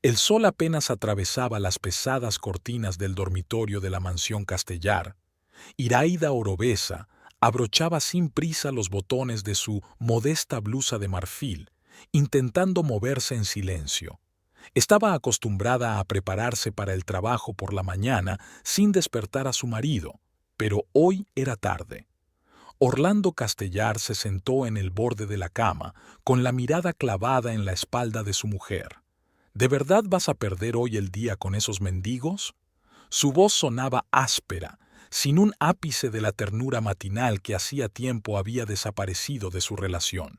El sol apenas atravesaba las pesadas cortinas del dormitorio de la mansión Castellar. Iraida Oropesa abrochaba sin prisa los botones de su modesta blusa de marfil, intentando moverse en silencio. Estaba acostumbrada a prepararse para el trabajo por la mañana sin despertar a su marido, pero hoy era tarde. Orlando Castellar se sentó en el borde de la cama, con la mirada clavada en la espalda de su mujer. ¿De verdad vas a perder hoy el día con esos mendigos? Su voz sonaba áspera, sin un ápice de la ternura matinal que hacía tiempo había desaparecido de su relación.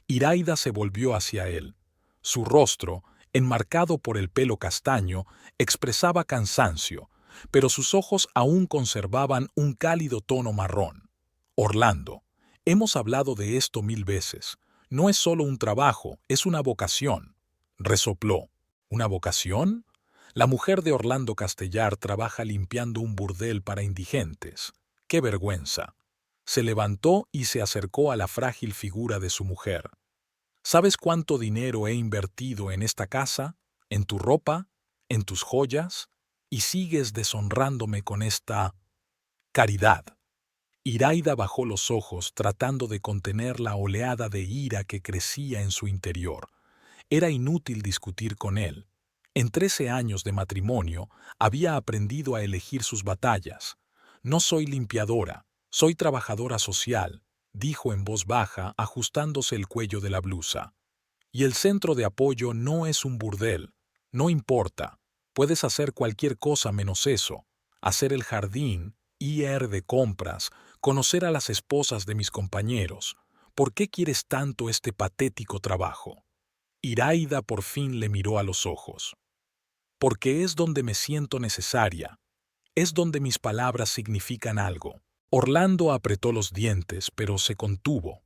Iraida se volvió hacia él. Su rostro, enmarcado por el pelo castaño, expresaba cansancio, pero sus ojos aún conservaban un cálido tono marrón. Orlando, hemos hablado de esto 1000 veces. No es solo un trabajo, es una vocación. Resopló. ¿Una vocación? La mujer de Orlando Castellar trabaja limpiando un burdel para indigentes. ¡Qué vergüenza! Se levantó y se acercó a la frágil figura de su mujer. ¿Sabes cuánto dinero he invertido en esta casa, en tu ropa, en tus joyas? Y sigues deshonrándome con esta caridad. Iraida bajó los ojos tratando de contener la oleada de ira que crecía en su interior. Era inútil discutir con él. En 13 años de matrimonio había aprendido a elegir sus batallas. No soy limpiadora, soy trabajadora social, dijo en voz baja, ajustándose el cuello de la blusa. Y el centro de apoyo no es un burdel. No importa. Puedes hacer cualquier cosa menos eso. Hacer el jardín, ir de compras, conocer a las esposas de mis compañeros. ¿Por qué quieres tanto este patético trabajo? Iraida por fin le miró a los ojos. Porque es donde me siento necesaria. Es donde mis palabras significan algo. Orlando apretó los dientes, pero se contuvo.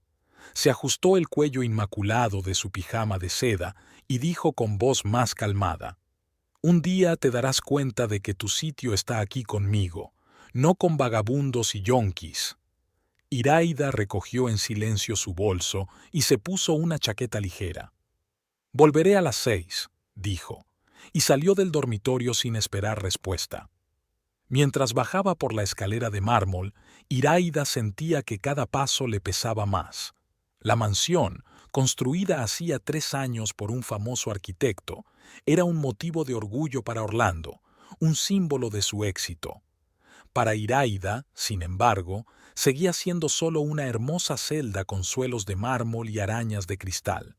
Se ajustó el cuello inmaculado de su pijama de seda y dijo con voz más calmada: «Un día te darás cuenta de que tu sitio está aquí conmigo, no con vagabundos y yonquis». Iraida recogió en silencio su bolso y se puso una chaqueta ligera. «Volveré a las 6», dijo, y salió del dormitorio sin esperar respuesta. Mientras bajaba por la escalera de mármol, Iraida sentía que cada paso le pesaba más. La mansión, construida hacía 3 años por un famoso arquitecto, era un motivo de orgullo para Orlando, un símbolo de su éxito. Para Iraida, sin embargo, seguía siendo solo una hermosa celda con suelos de mármol y arañas de cristal.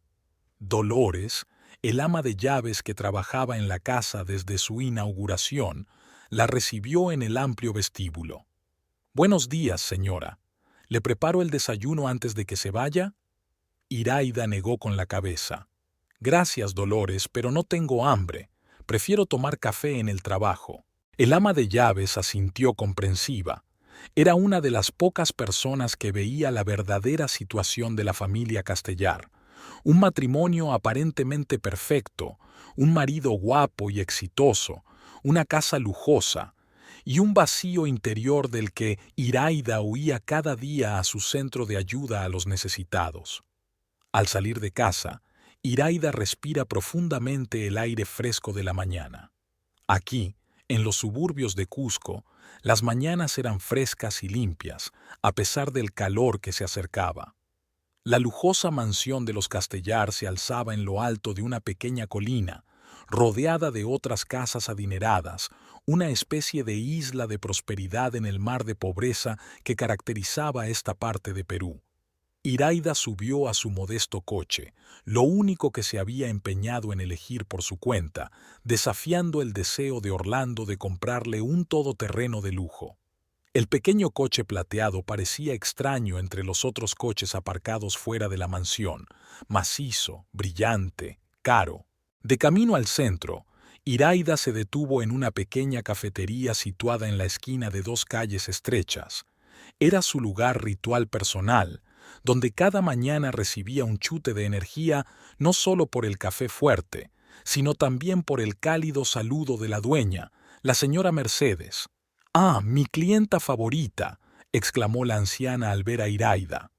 Dolores, el ama de llaves que trabajaba en la casa desde su inauguración, la recibió en el amplio vestíbulo. «Buenos días, señora. ¿Le preparo el desayuno antes de que se vaya?» Iraida negó con la cabeza. «Gracias, Dolores, pero no tengo hambre. Prefiero tomar café en el trabajo». El ama de llaves asintió comprensiva. Era una de las pocas personas que veía la verdadera situación de la familia Castellar. Un matrimonio aparentemente perfecto, un marido guapo y exitoso, una casa lujosa, y un vacío interior del que Iraida huía cada día a su centro de ayuda a los necesitados. Al salir de casa, Iraida respira profundamente el aire fresco de la mañana. Aquí, en los suburbios de Cusco, las mañanas eran frescas y limpias, a pesar del calor que se acercaba. La lujosa mansión de los Castellar se alzaba en lo alto de una pequeña colina, rodeada de otras casas adineradas, una especie de isla de prosperidad en el mar de pobreza que caracterizaba esta parte de Perú. Iraida subió a su modesto coche, lo único que se había empeñado en elegir por su cuenta, desafiando el deseo de Orlando de comprarle un todoterreno de lujo. El pequeño coche plateado parecía extraño entre los otros coches aparcados fuera de la mansión, macizo, brillante, caro. De camino al centro, Iraida se detuvo en una pequeña cafetería situada en la esquina de 2 calles estrechas. Era su lugar ritual personal, donde cada mañana recibía un chute de energía no solo por el café fuerte, sino también por el cálido saludo de la dueña, la señora Mercedes. «Ah, mi clienta favorita», exclamó la anciana al ver a Iraida.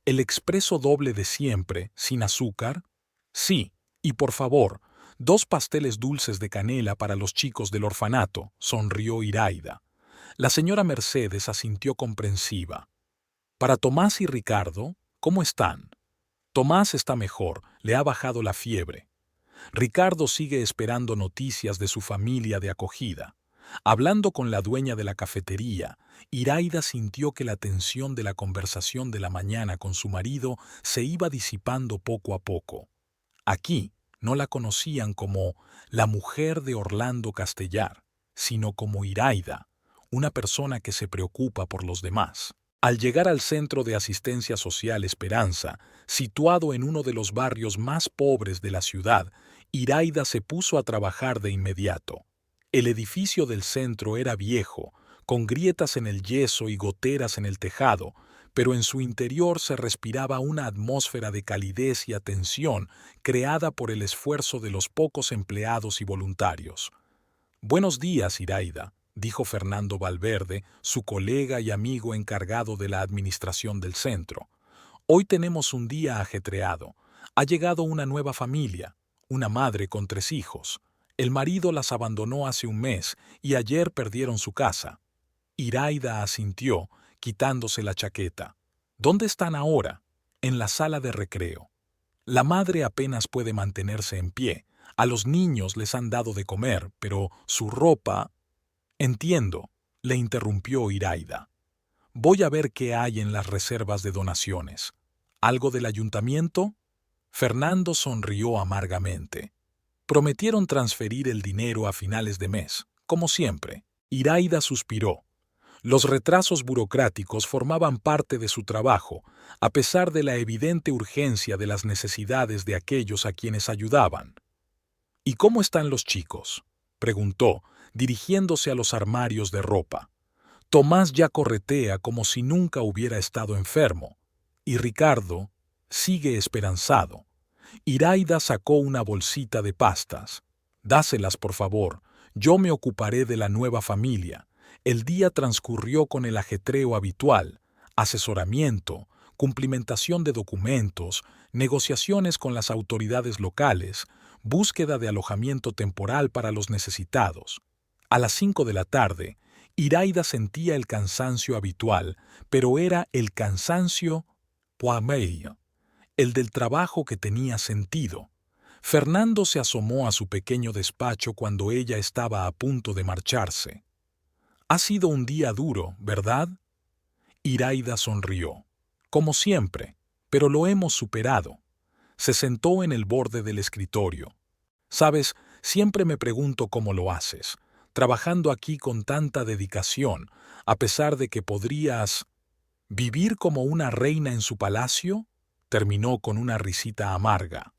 «¿El expreso doble de siempre, sin azúcar?» «Sí, y por favor, 2 pasteles dulces de canela para los chicos del orfanato, sonrió Iraida. La señora Mercedes asintió comprensiva. Para Tomás y Ricardo, ¿cómo están? Tomás está mejor, le ha bajado la fiebre. Ricardo sigue esperando noticias de su familia de acogida. Hablando con la dueña de la cafetería, Iraida sintió que la tensión de la conversación de la mañana con su marido se iba disipando poco a poco. Aquí no la conocían como la mujer de Orlando Castellar, sino como Iraida, una persona que se preocupa por los demás. Al llegar al Centro de Asistencia Social Esperanza, situado en uno de los barrios más pobres de la ciudad, Iraida se puso a trabajar de inmediato. El edificio del centro era viejo, con grietas en el yeso y goteras en el tejado, pero en su interior se respiraba una atmósfera de calidez y atención creada por el esfuerzo de los pocos empleados y voluntarios. «Buenos días, Iraida», dijo Fernando Valverde, su colega y amigo encargado de la administración del centro. «Hoy tenemos un día ajetreado. Ha llegado una nueva familia, una madre con 3 hijos. El marido las abandonó hace un mes y ayer perdieron su casa». Iraida asintió, quitándose la chaqueta. «¿Dónde están ahora?» «En la sala de recreo. La madre apenas puede mantenerse en pie. A los niños les han dado de comer, pero su ropa...» «Entiendo», le interrumpió Iraida. «Voy a ver qué hay en las reservas de donaciones. ¿Algo del ayuntamiento?» Fernando sonrió amargamente. Prometieron transferir el dinero a finales de mes, como siempre. Iraida suspiró. Los retrasos burocráticos formaban parte de su trabajo, a pesar de la evidente urgencia de las necesidades de aquellos a quienes ayudaban. «¿Y cómo están los chicos?», preguntó, dirigiéndose a los armarios de ropa. «Tomás ya corretea como si nunca hubiera estado enfermo. Y Ricardo sigue esperanzado». Iraida sacó una bolsita de pastas. «Dáselas, por favor. Yo me ocuparé de la nueva familia». El día transcurrió con el ajetreo habitual: asesoramiento, cumplimentación de documentos, negociaciones con las autoridades locales, búsqueda de alojamiento temporal para los necesitados. A las 5 de la tarde, Iraida sentía el cansancio habitual, pero era el cansancio poimeille, el del trabajo que tenía sentido. Fernando se asomó a su pequeño despacho cuando ella estaba a punto de marcharse. «Ha sido un día duro, ¿verdad?». Iraida sonrió. «Como siempre, pero lo hemos superado». Se sentó en el borde del escritorio. «Sabes, siempre me pregunto cómo lo haces, trabajando aquí con tanta dedicación, a pesar de que podrías vivir como una reina en su palacio», terminó con una risita amarga.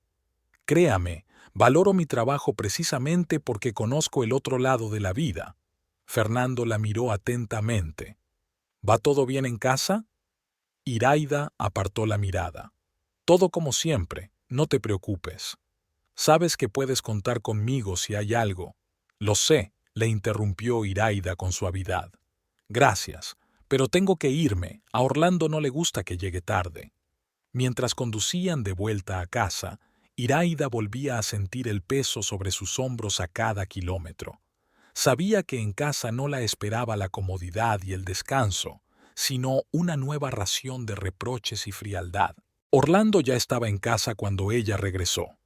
«Créame, valoro mi trabajo precisamente porque conozco el otro lado de la vida». Fernando la miró atentamente. «¿Va todo bien en casa?». Iraida apartó la mirada. «Todo como siempre, no te preocupes. Sabes que puedes contar conmigo si hay algo». «Lo sé», le interrumpió Iraida con suavidad. «Gracias, pero tengo que irme. A Orlando no le gusta que llegue tarde». Mientras conducían de vuelta a casa, Iraida volvía a sentir el peso sobre sus hombros a cada kilómetro. Sabía que en casa no la esperaba la comodidad y el descanso, sino una nueva ración de reproches y frialdad. Orlando ya estaba en casa cuando ella regresó.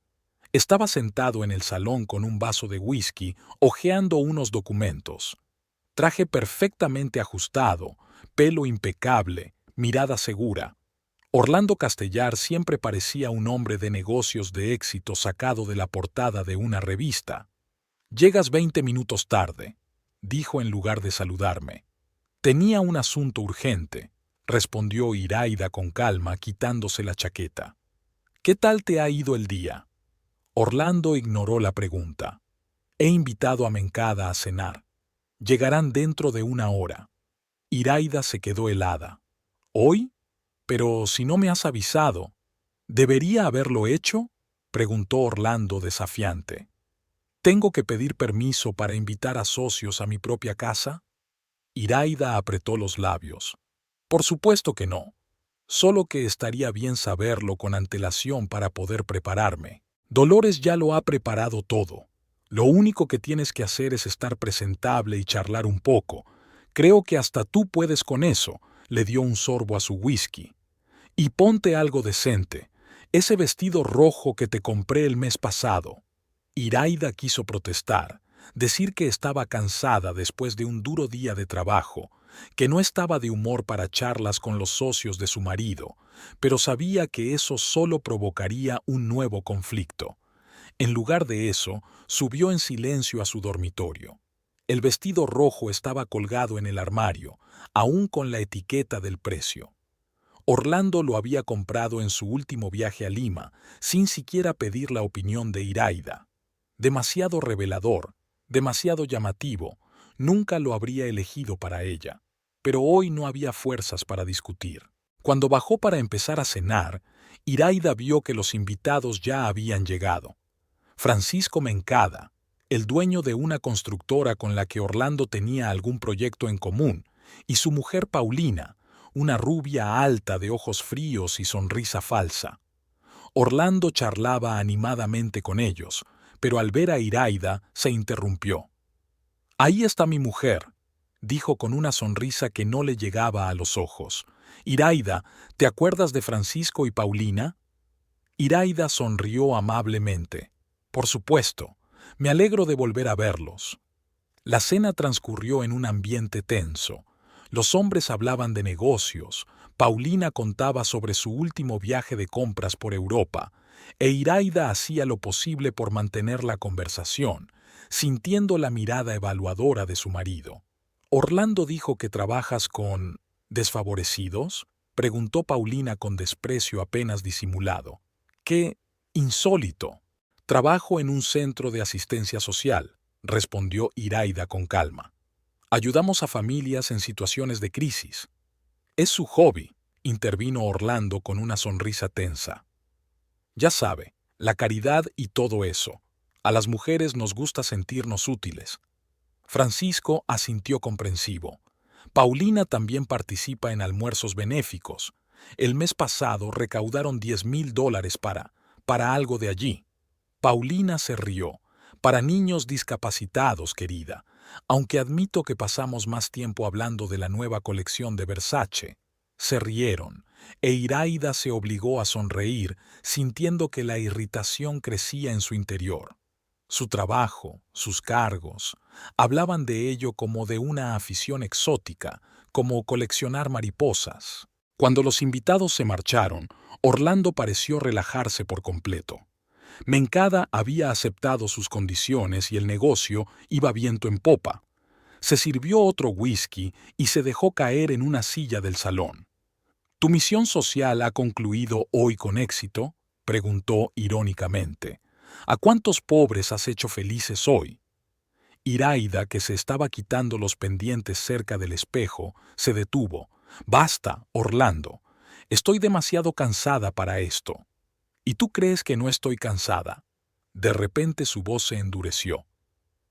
Estaba sentado en el salón con un vaso de whisky, hojeando unos documentos. Traje perfectamente ajustado, pelo impecable, mirada segura. Orlando Castellar siempre parecía un hombre de negocios de éxito sacado de la portada de una revista. «Llegas 20 minutos tarde», dijo en lugar de saludarme. «Tenía un asunto urgente», respondió Iraida con calma, quitándose la chaqueta. «¿Qué tal te ha ido el día?». Orlando ignoró la pregunta. «He invitado a Mencada a cenar. Llegarán dentro de 1 hora». Iraida se quedó helada. «¿Hoy? Pero si no me has avisado». «¿Debería haberlo hecho?», preguntó Orlando desafiante. «¿Tengo que pedir permiso para invitar a socios a mi propia casa?». Iraida apretó los labios. «Por supuesto que no. Solo que estaría bien saberlo con antelación para poder prepararme». Dolores ya lo ha preparado todo. Lo único que tienes que hacer es estar presentable y charlar un poco. Creo que hasta tú puedes con eso, le dio un sorbo a su whisky. Y ponte algo decente. Ese vestido rojo que te compré el mes pasado. Iraida quiso protestar, decir que estaba cansada después de un duro día de trabajo, que no estaba de humor para charlas con los socios de su marido, pero sabía que eso solo provocaría un nuevo conflicto. En lugar de eso, subió en silencio a su dormitorio. El vestido rojo estaba colgado en el armario, aún con la etiqueta del precio. Orlando lo había comprado en su último viaje a Lima, sin siquiera pedir la opinión de Iraida. Demasiado revelador, demasiado llamativo, nunca lo habría elegido para ella. Pero hoy no había fuerzas para discutir. Cuando bajó para empezar a cenar, Iraida vio que los invitados ya habían llegado. Francisco Mencada, el dueño de una constructora con la que Orlando tenía algún proyecto en común, y su mujer Paulina, una rubia alta de ojos fríos y sonrisa falsa. Orlando charlaba animadamente con ellos, pero al ver a Iraida se interrumpió. «Ahí está mi mujer», dijo con una sonrisa que no le llegaba a los ojos. «Iraida, ¿te acuerdas de Francisco y Paulina?» Iraida sonrió amablemente. «Por supuesto, me alegro de volver a verlos». La cena transcurrió en un ambiente tenso. Los hombres hablaban de negocios, Paulina contaba sobre su último viaje de compras por Europa, e Iraida hacía lo posible por mantener la conversación, sintiendo la mirada evaluadora de su marido. «Orlando dijo que trabajas con desfavorecidos», preguntó Paulina con desprecio apenas disimulado. «¡Qué insólito! Trabajo en un centro de asistencia social», respondió Iraida con calma. «Ayudamos a familias en situaciones de crisis». «Es su hobby», intervino Orlando con una sonrisa tensa. «Ya sabe, la caridad y todo eso. A las mujeres nos gusta sentirnos útiles». Francisco asintió comprensivo. «Paulina también participa en almuerzos benéficos. El mes pasado recaudaron $10,000 para algo de allí». Paulina se rió. «Para niños discapacitados, querida, aunque admito que pasamos más tiempo hablando de la nueva colección de Versace». Se rieron, e Iraida se obligó a sonreír, sintiendo que la irritación crecía en su interior. Su trabajo, sus cargos, hablaban de ello como de una afición exótica, como coleccionar mariposas. Cuando los invitados se marcharon, Orlando pareció relajarse por completo. Mencada había aceptado sus condiciones y el negocio iba viento en popa. Se sirvió otro whisky y se dejó caer en una silla del salón. «¿Tu misión social ha concluido hoy con éxito?», preguntó irónicamente. «¿A cuántos pobres has hecho felices hoy?». Iraida, que se estaba quitando los pendientes cerca del espejo, se detuvo. «Basta, Orlando. Estoy demasiado cansada para esto». «¿Y tú crees que no estoy cansada?». De repente su voz se endureció.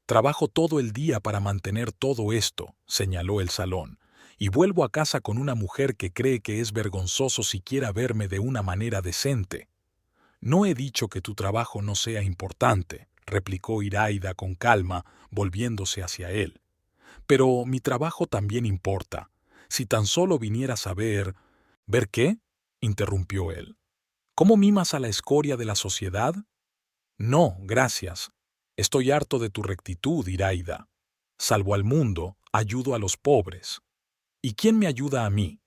«Trabajo todo el día para mantener todo esto», señaló el salón, «y vuelvo a casa con una mujer que cree que es vergonzoso siquiera verme de una manera decente». «No he dicho que tu trabajo no sea importante», replicó Iraida con calma, volviéndose hacia él. «Pero mi trabajo también importa. Si tan solo vinieras a ver». «¿Ver qué?», interrumpió él. «¿Cómo mimas a la escoria de la sociedad?». «No, gracias. Estoy harto de tu rectitud, Iraida. Salvo al mundo, ayudo a los pobres». «¿Y quién me ayuda a mí?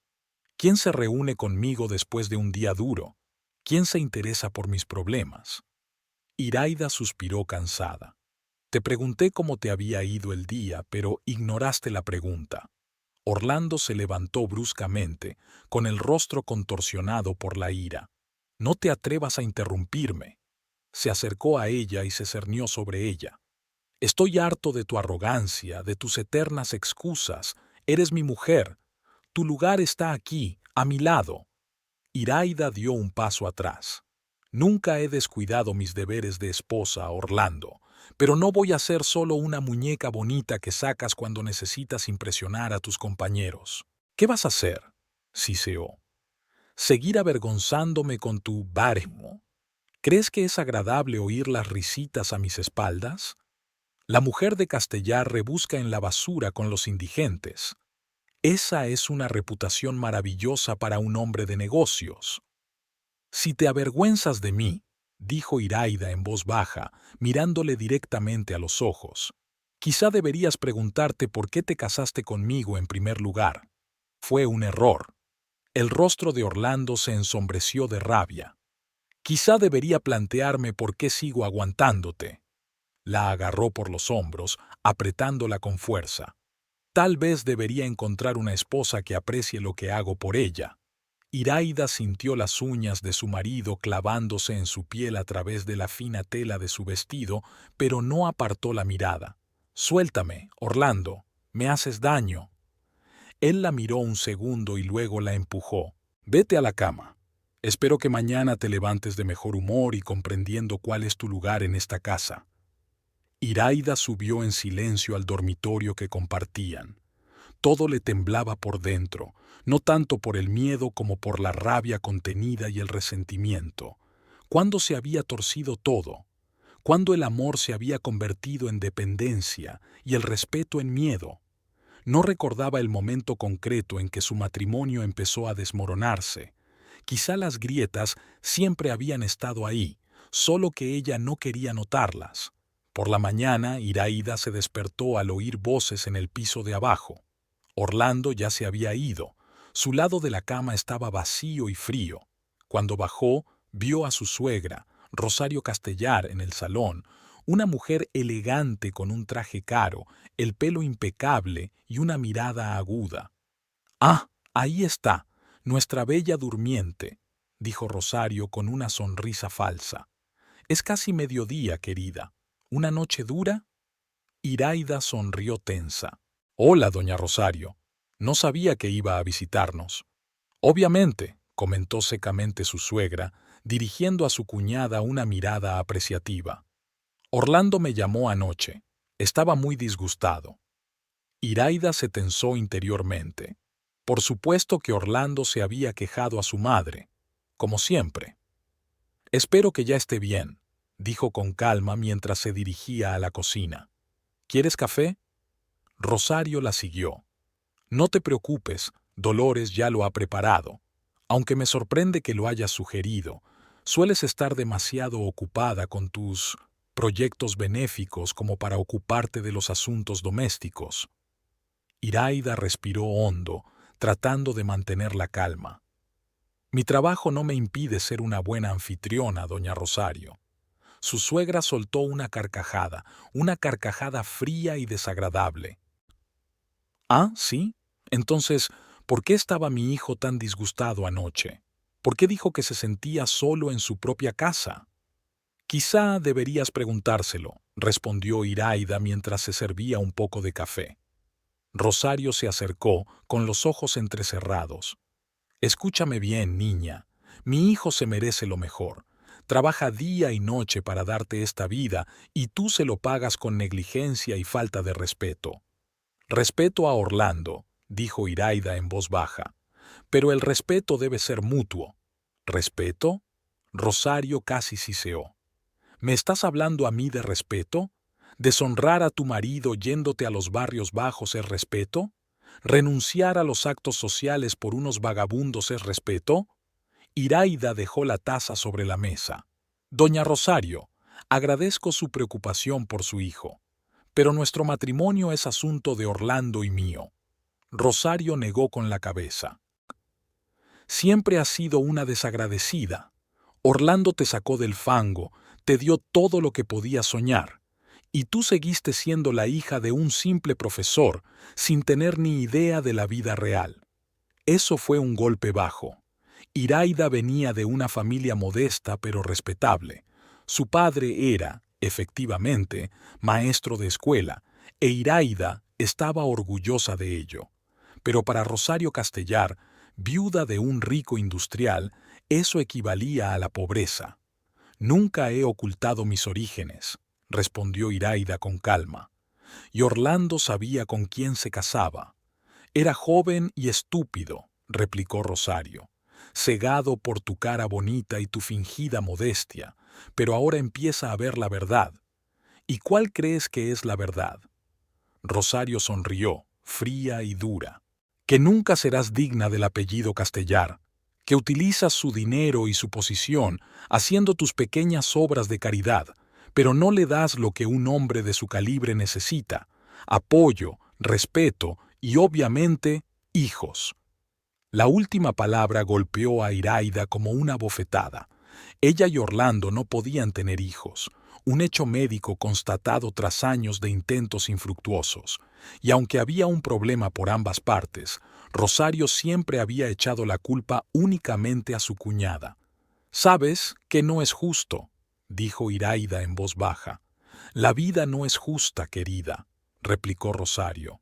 ¿Quién se reúne conmigo después de un día duro? ¿Quién se interesa por mis problemas?». Iraida suspiró cansada. «Te pregunté cómo te había ido el día, pero ignoraste la pregunta». Orlando se levantó bruscamente, con el rostro contorsionado por la ira. «No te atrevas a interrumpirme». Se acercó a ella y se cernió sobre ella. «Estoy harto de tu arrogancia, de tus eternas excusas. Eres mi mujer. Tu lugar está aquí, a mi lado». Iraida dio un paso atrás. «Nunca he descuidado mis deberes de esposa, Orlando, pero no voy a ser solo una muñeca bonita que sacas cuando necesitas impresionar a tus compañeros». «¿Qué vas a hacer?», siseó. «¿Seguir avergonzándome con tu baremo?». ¿Crees que es agradable oír las risitas a mis espaldas? La mujer de Castellar rebusca en la basura con los indigentes. Esa es una reputación maravillosa para un hombre de negocios. Si te avergüenzas de mí, dijo Iraida en voz baja, mirándole directamente a los ojos, quizá deberías preguntarte por qué te casaste conmigo en primer lugar. Fue un error. El rostro de Orlando se ensombreció de rabia. Quizá debería plantearme por qué sigo aguantándote. La agarró por los hombros, apretándola con fuerza. Tal vez debería encontrar una esposa que aprecie lo que hago por ella. Iraida sintió las uñas de su marido clavándose en su piel a través de la fina tela de su vestido, pero no apartó la mirada. «Suéltame, Orlando, me haces daño». Él la miró un segundo y luego la empujó. «Vete a la cama. Espero que mañana te levantes de mejor humor y comprendiendo cuál es tu lugar en esta casa». Iraida subió en silencio al dormitorio que compartían. Todo le temblaba por dentro, no tanto por el miedo como por la rabia contenida y el resentimiento. ¿Cuándo se había torcido todo? ¿Cuándo el amor se había convertido en dependencia y el respeto en miedo? No recordaba el momento concreto en que su matrimonio empezó a desmoronarse. Quizá las grietas siempre habían estado ahí, solo que ella no quería notarlas. Por la mañana, Iraida se despertó al oír voces en el piso de abajo. Orlando ya se había ido. Su lado de la cama estaba vacío y frío. Cuando bajó, vio a su suegra, Rosario Castellar, en el salón, una mujer elegante con un traje caro, el pelo impecable y una mirada aguda. «Ah, ahí está, nuestra bella durmiente», dijo Rosario con una sonrisa falsa. «Es casi mediodía, querida. ¿Una noche dura?» Iraida sonrió tensa. «Hola, doña Rosario. No sabía que iba a visitarnos». «Obviamente», comentó secamente su suegra, dirigiendo a su cuñada una mirada apreciativa. «Orlando me llamó anoche. Estaba muy disgustado». Iraida se tensó interiormente. Por supuesto que Orlando se había quejado a su madre, como siempre. «Espero que ya esté bien», dijo con calma mientras se dirigía a la cocina. «¿Quieres café?» Rosario la siguió. «No te preocupes, Dolores ya lo ha preparado. Aunque me sorprende que lo hayas sugerido, sueles estar demasiado ocupada con tus proyectos benéficos como para ocuparte de los asuntos domésticos». Iraida respiró hondo, tratando de mantener la calma. «Mi trabajo no me impide ser una buena anfitriona, doña Rosario». Su suegra soltó una carcajada fría y desagradable. «¿Ah, sí? Entonces, ¿por qué estaba mi hijo tan disgustado anoche? ¿Por qué dijo que se sentía solo en su propia casa?» «Quizá deberías preguntárselo», respondió Iraida mientras se servía un poco de café. Rosario se acercó, con los ojos entrecerrados. «Escúchame bien, niña. Mi hijo se merece lo mejor. Trabaja día y noche para darte esta vida y tú se lo pagas con negligencia y falta de respeto». «Respeto a Orlando», dijo Iraida en voz baja. «Pero el respeto debe ser mutuo». «¿Respeto?» Rosario casi siseó. «¿Me estás hablando a mí de respeto? ¿Deshonrar a tu marido yéndote a los barrios bajos es respeto? ¿Renunciar a los actos sociales por unos vagabundos es respeto?» Iraida dejó la taza sobre la mesa. «Doña Rosario, agradezco su preocupación por su hijo, pero nuestro matrimonio es asunto de Orlando y mío». Rosario negó con la cabeza. «Siempre has sido una desagradecida. Orlando te sacó del fango, te dio todo lo que podías soñar, y tú seguiste siendo la hija de un simple profesor, sin tener ni idea de la vida real. Eso fue un golpe bajo». Iraida venía de una familia modesta pero respetable. Su padre era, efectivamente, maestro de escuela, e Iraida estaba orgullosa de ello. Pero para Rosario Castellar, viuda de un rico industrial, eso equivalía a la pobreza. «Nunca he ocultado mis orígenes», respondió Iraida con calma. «Y Orlando sabía con quién se casaba». «Era joven y estúpido», replicó Rosario, «cegado por tu cara bonita y tu fingida modestia. pero ahora empieza a ver la verdad. ¿Y cuál crees que es la verdad? Rosario sonrió, fría y dura. Que nunca serás digna del apellido Castellar, que utilizas su dinero y su posición haciendo tus pequeñas obras de caridad, pero no le das lo que un hombre de su calibre necesita: apoyo, respeto y, obviamente, hijos. La última palabra golpeó a Iraida como una bofetada. Ella y Orlando no podían tener hijos, un hecho médico constatado tras años de intentos infructuosos, y aunque había un problema por ambas partes, Rosario siempre había echado la culpa únicamente a su cuñada. «Sabes que no es justo», dijo Iraida en voz baja. «La vida no es justa, querida», replicó Rosario.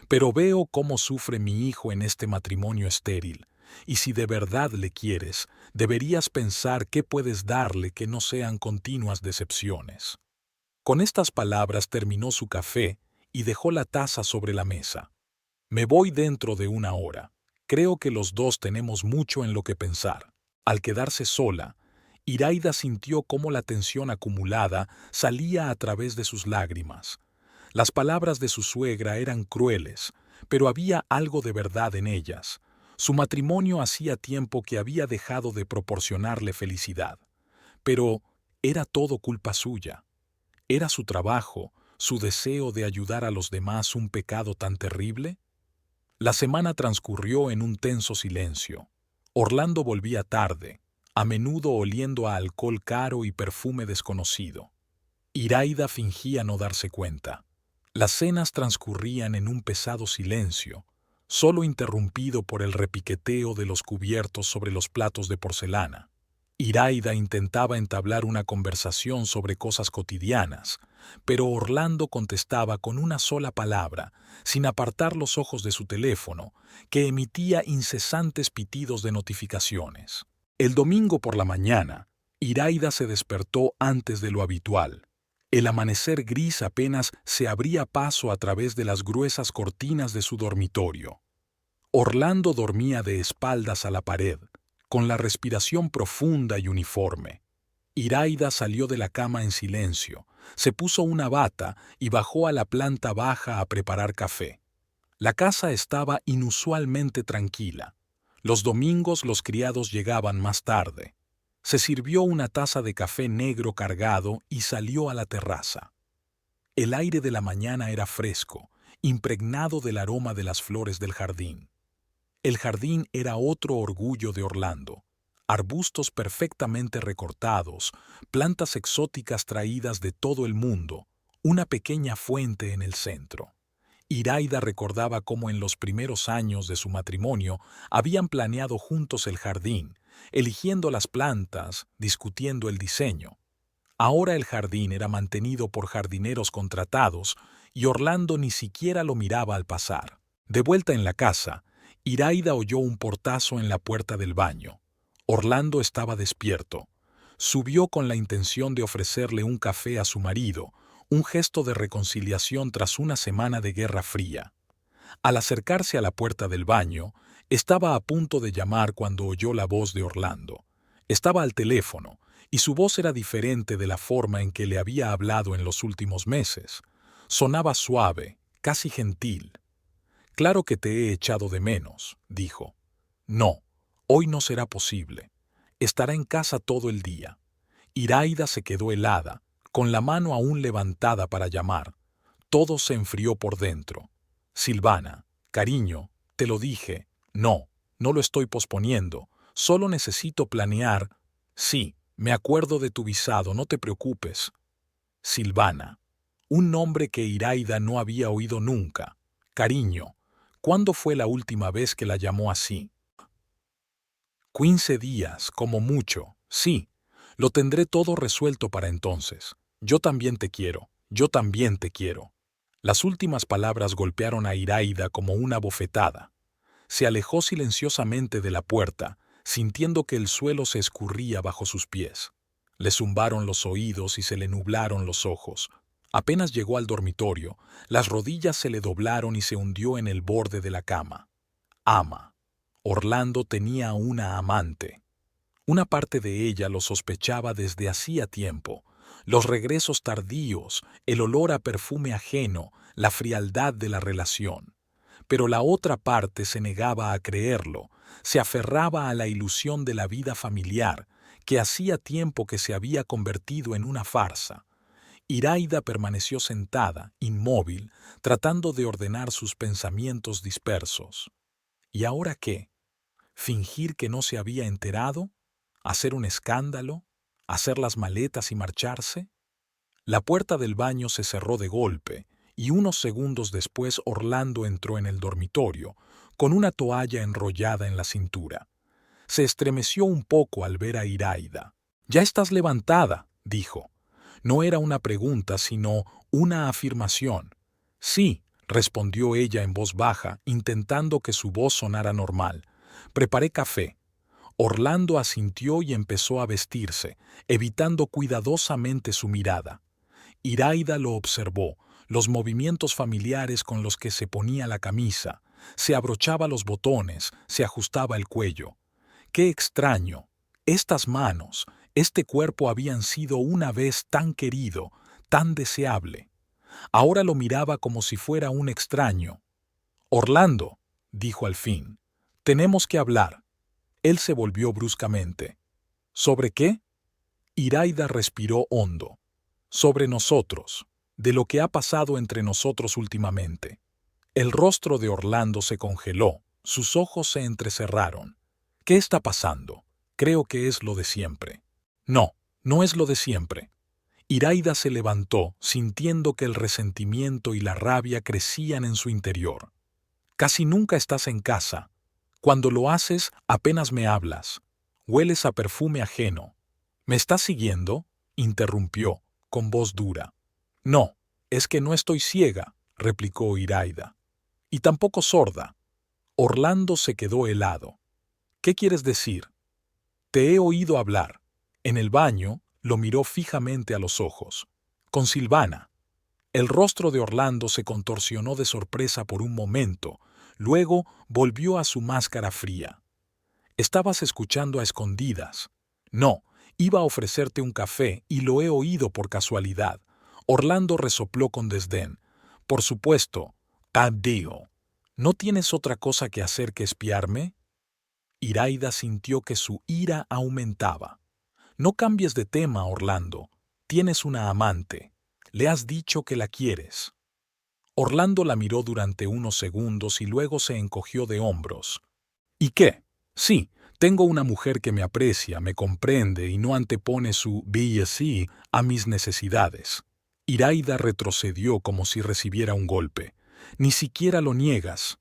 «Pero veo cómo sufre mi hijo en este matrimonio estéril, y si de verdad le quieres, deberías pensar qué puedes darle que no sean continuas decepciones». Con estas palabras terminó su café y dejó la taza sobre la mesa. «Me voy dentro de una hora. Creo que los dos tenemos mucho en lo que pensar». Al quedarse sola, Iraida sintió cómo la tensión acumulada salía a través de sus lágrimas. Las palabras de su suegra eran crueles, pero había algo de verdad en ellas. Su matrimonio hacía tiempo que había dejado de proporcionarle felicidad. Pero ¿era todo culpa suya? ¿Era su trabajo, su deseo de ayudar a los demás un pecado tan terrible? La semana transcurrió en un tenso silencio. Orlando volvía tarde, a menudo oliendo a alcohol caro y perfume desconocido. Iraida fingía no darse cuenta. Las cenas transcurrían en un pesado silencio, solo interrumpido por el repiqueteo de los cubiertos sobre los platos de porcelana. Iraida intentaba entablar una conversación sobre cosas cotidianas, pero Orlando contestaba con una sola palabra, sin apartar los ojos de su teléfono, que emitía incesantes pitidos de notificaciones. El domingo por la mañana, Iraida se despertó antes de lo habitual. El amanecer gris apenas se abría paso a través de las gruesas cortinas de su dormitorio. Orlando dormía de espaldas a la pared, con la respiración profunda y uniforme. Iraida salió de la cama en silencio, se puso una bata y bajó a la planta baja a preparar café. La casa estaba inusualmente tranquila. Los domingos los criados llegaban más tarde. Se sirvió una taza de café negro cargado y salió a la terraza. El aire de la mañana era fresco, impregnado del aroma de las flores del jardín. El jardín era otro orgullo de Orlando. Arbustos perfectamente recortados, plantas exóticas traídas de todo el mundo, una pequeña fuente en el centro. Iraida recordaba cómo en los primeros años de su matrimonio habían planeado juntos el jardín, eligiendo las plantas, discutiendo el diseño. Ahora el jardín era mantenido por jardineros contratados y Orlando ni siquiera lo miraba al pasar. De vuelta en la casa, Iraida oyó un portazo en la puerta del baño. Orlando estaba despierto. Subió con la intención de ofrecerle un café a su marido, un gesto de reconciliación tras una semana de guerra fría. Al acercarse a la puerta del baño, estaba a punto de llamar cuando oyó la voz de Orlando. Estaba al teléfono, y su voz era diferente de la forma en que le había hablado en los últimos meses. Sonaba suave, casi gentil. «Claro que te he echado de menos», dijo. «No, hoy no será posible. Estará en casa todo el día». Iraida se quedó helada, con la mano aún levantada para llamar. Todo se enfrió por dentro. «Silvana, cariño, te lo dije. No, no lo estoy posponiendo. Solo necesito planear». «Sí, me acuerdo de tu visado, no te preocupes». Silvana, un nombre que Iraida no había oído nunca. «Cariño, ¿cuándo fue la última vez que la llamó así?» 15 días, como mucho. Sí, lo tendré todo resuelto para entonces. Yo también te quiero, yo también te quiero. Las últimas palabras golpearon a Iraida como una bofetada. Se alejó silenciosamente de la puerta, sintiendo que el suelo se escurría bajo sus pies. Le zumbaron los oídos y se le nublaron los ojos. Apenas llegó al dormitorio, las rodillas se le doblaron y se hundió en el borde de la cama. Ama. Orlando tenía una amante. Una parte de ella lo sospechaba desde hacía tiempo. Los regresos tardíos, el olor a perfume ajeno, la frialdad de la relación. Pero la otra parte se negaba a creerlo, se aferraba a la ilusión de la vida familiar, que hacía tiempo que se había convertido en una farsa. Iraida permaneció sentada, inmóvil, tratando de ordenar sus pensamientos dispersos. ¿Y ahora qué? ¿Fingir que no se había enterado? ¿Hacer un escándalo? ¿Hacer las maletas y marcharse? La puerta del baño se cerró de golpe, y unos segundos después Orlando entró en el dormitorio, con una toalla enrollada en la cintura. Se estremeció un poco al ver a Iraida. «Ya estás levantada», dijo. No era una pregunta, sino una afirmación. «Sí», respondió ella en voz baja, intentando que su voz sonara normal. «Preparé café». Orlando asintió y empezó a vestirse, evitando cuidadosamente su mirada. Iraida lo observó, los movimientos familiares con los que se ponía la camisa, se abrochaba los botones, se ajustaba el cuello. ¡Qué extraño! Estas manos, este cuerpo habían sido una vez tan querido, tan deseable. Ahora lo miraba como si fuera un extraño. «Orlando», dijo al fin, «tenemos que hablar». Él se volvió bruscamente. «¿Sobre qué?» Iraida respiró hondo. «Sobre nosotros, de lo que ha pasado entre nosotros últimamente». El rostro de Orlando se congeló, sus ojos se entrecerraron. «¿Qué está pasando? Creo que es lo de siempre». «No, no es lo de siempre». Iraida se levantó, sintiendo que el resentimiento y la rabia crecían en su interior. «Casi nunca estás en casa. Cuando lo haces, apenas me hablas. Hueles a perfume ajeno». «¿Me estás siguiendo?», interrumpió, con voz dura. «No, es que no estoy ciega», replicó Iraida. «Y tampoco sorda». Orlando se quedó helado. «¿Qué quieres decir?» «Te he oído hablar». En el baño lo miró fijamente a los ojos. «Con Silvana». El rostro de Orlando se contorsionó de sorpresa por un momento, luego volvió a su máscara fría. «Estabas escuchando a escondidas». «No, iba a ofrecerte un café y lo he oído por casualidad». Orlando resopló con desdén. «Por supuesto, digo. ¿No tienes otra cosa que hacer que espiarme?» Iraida sintió que su ira aumentaba. «No cambies de tema, Orlando. Tienes una amante. Le has dicho que la quieres». Orlando la miró durante unos segundos y luego se encogió de hombros. «¿Y qué? Sí, tengo una mujer que me aprecia, me comprende y no antepone su belleza a mis necesidades». Iraida retrocedió como si recibiera un golpe. «Ni siquiera lo niegas».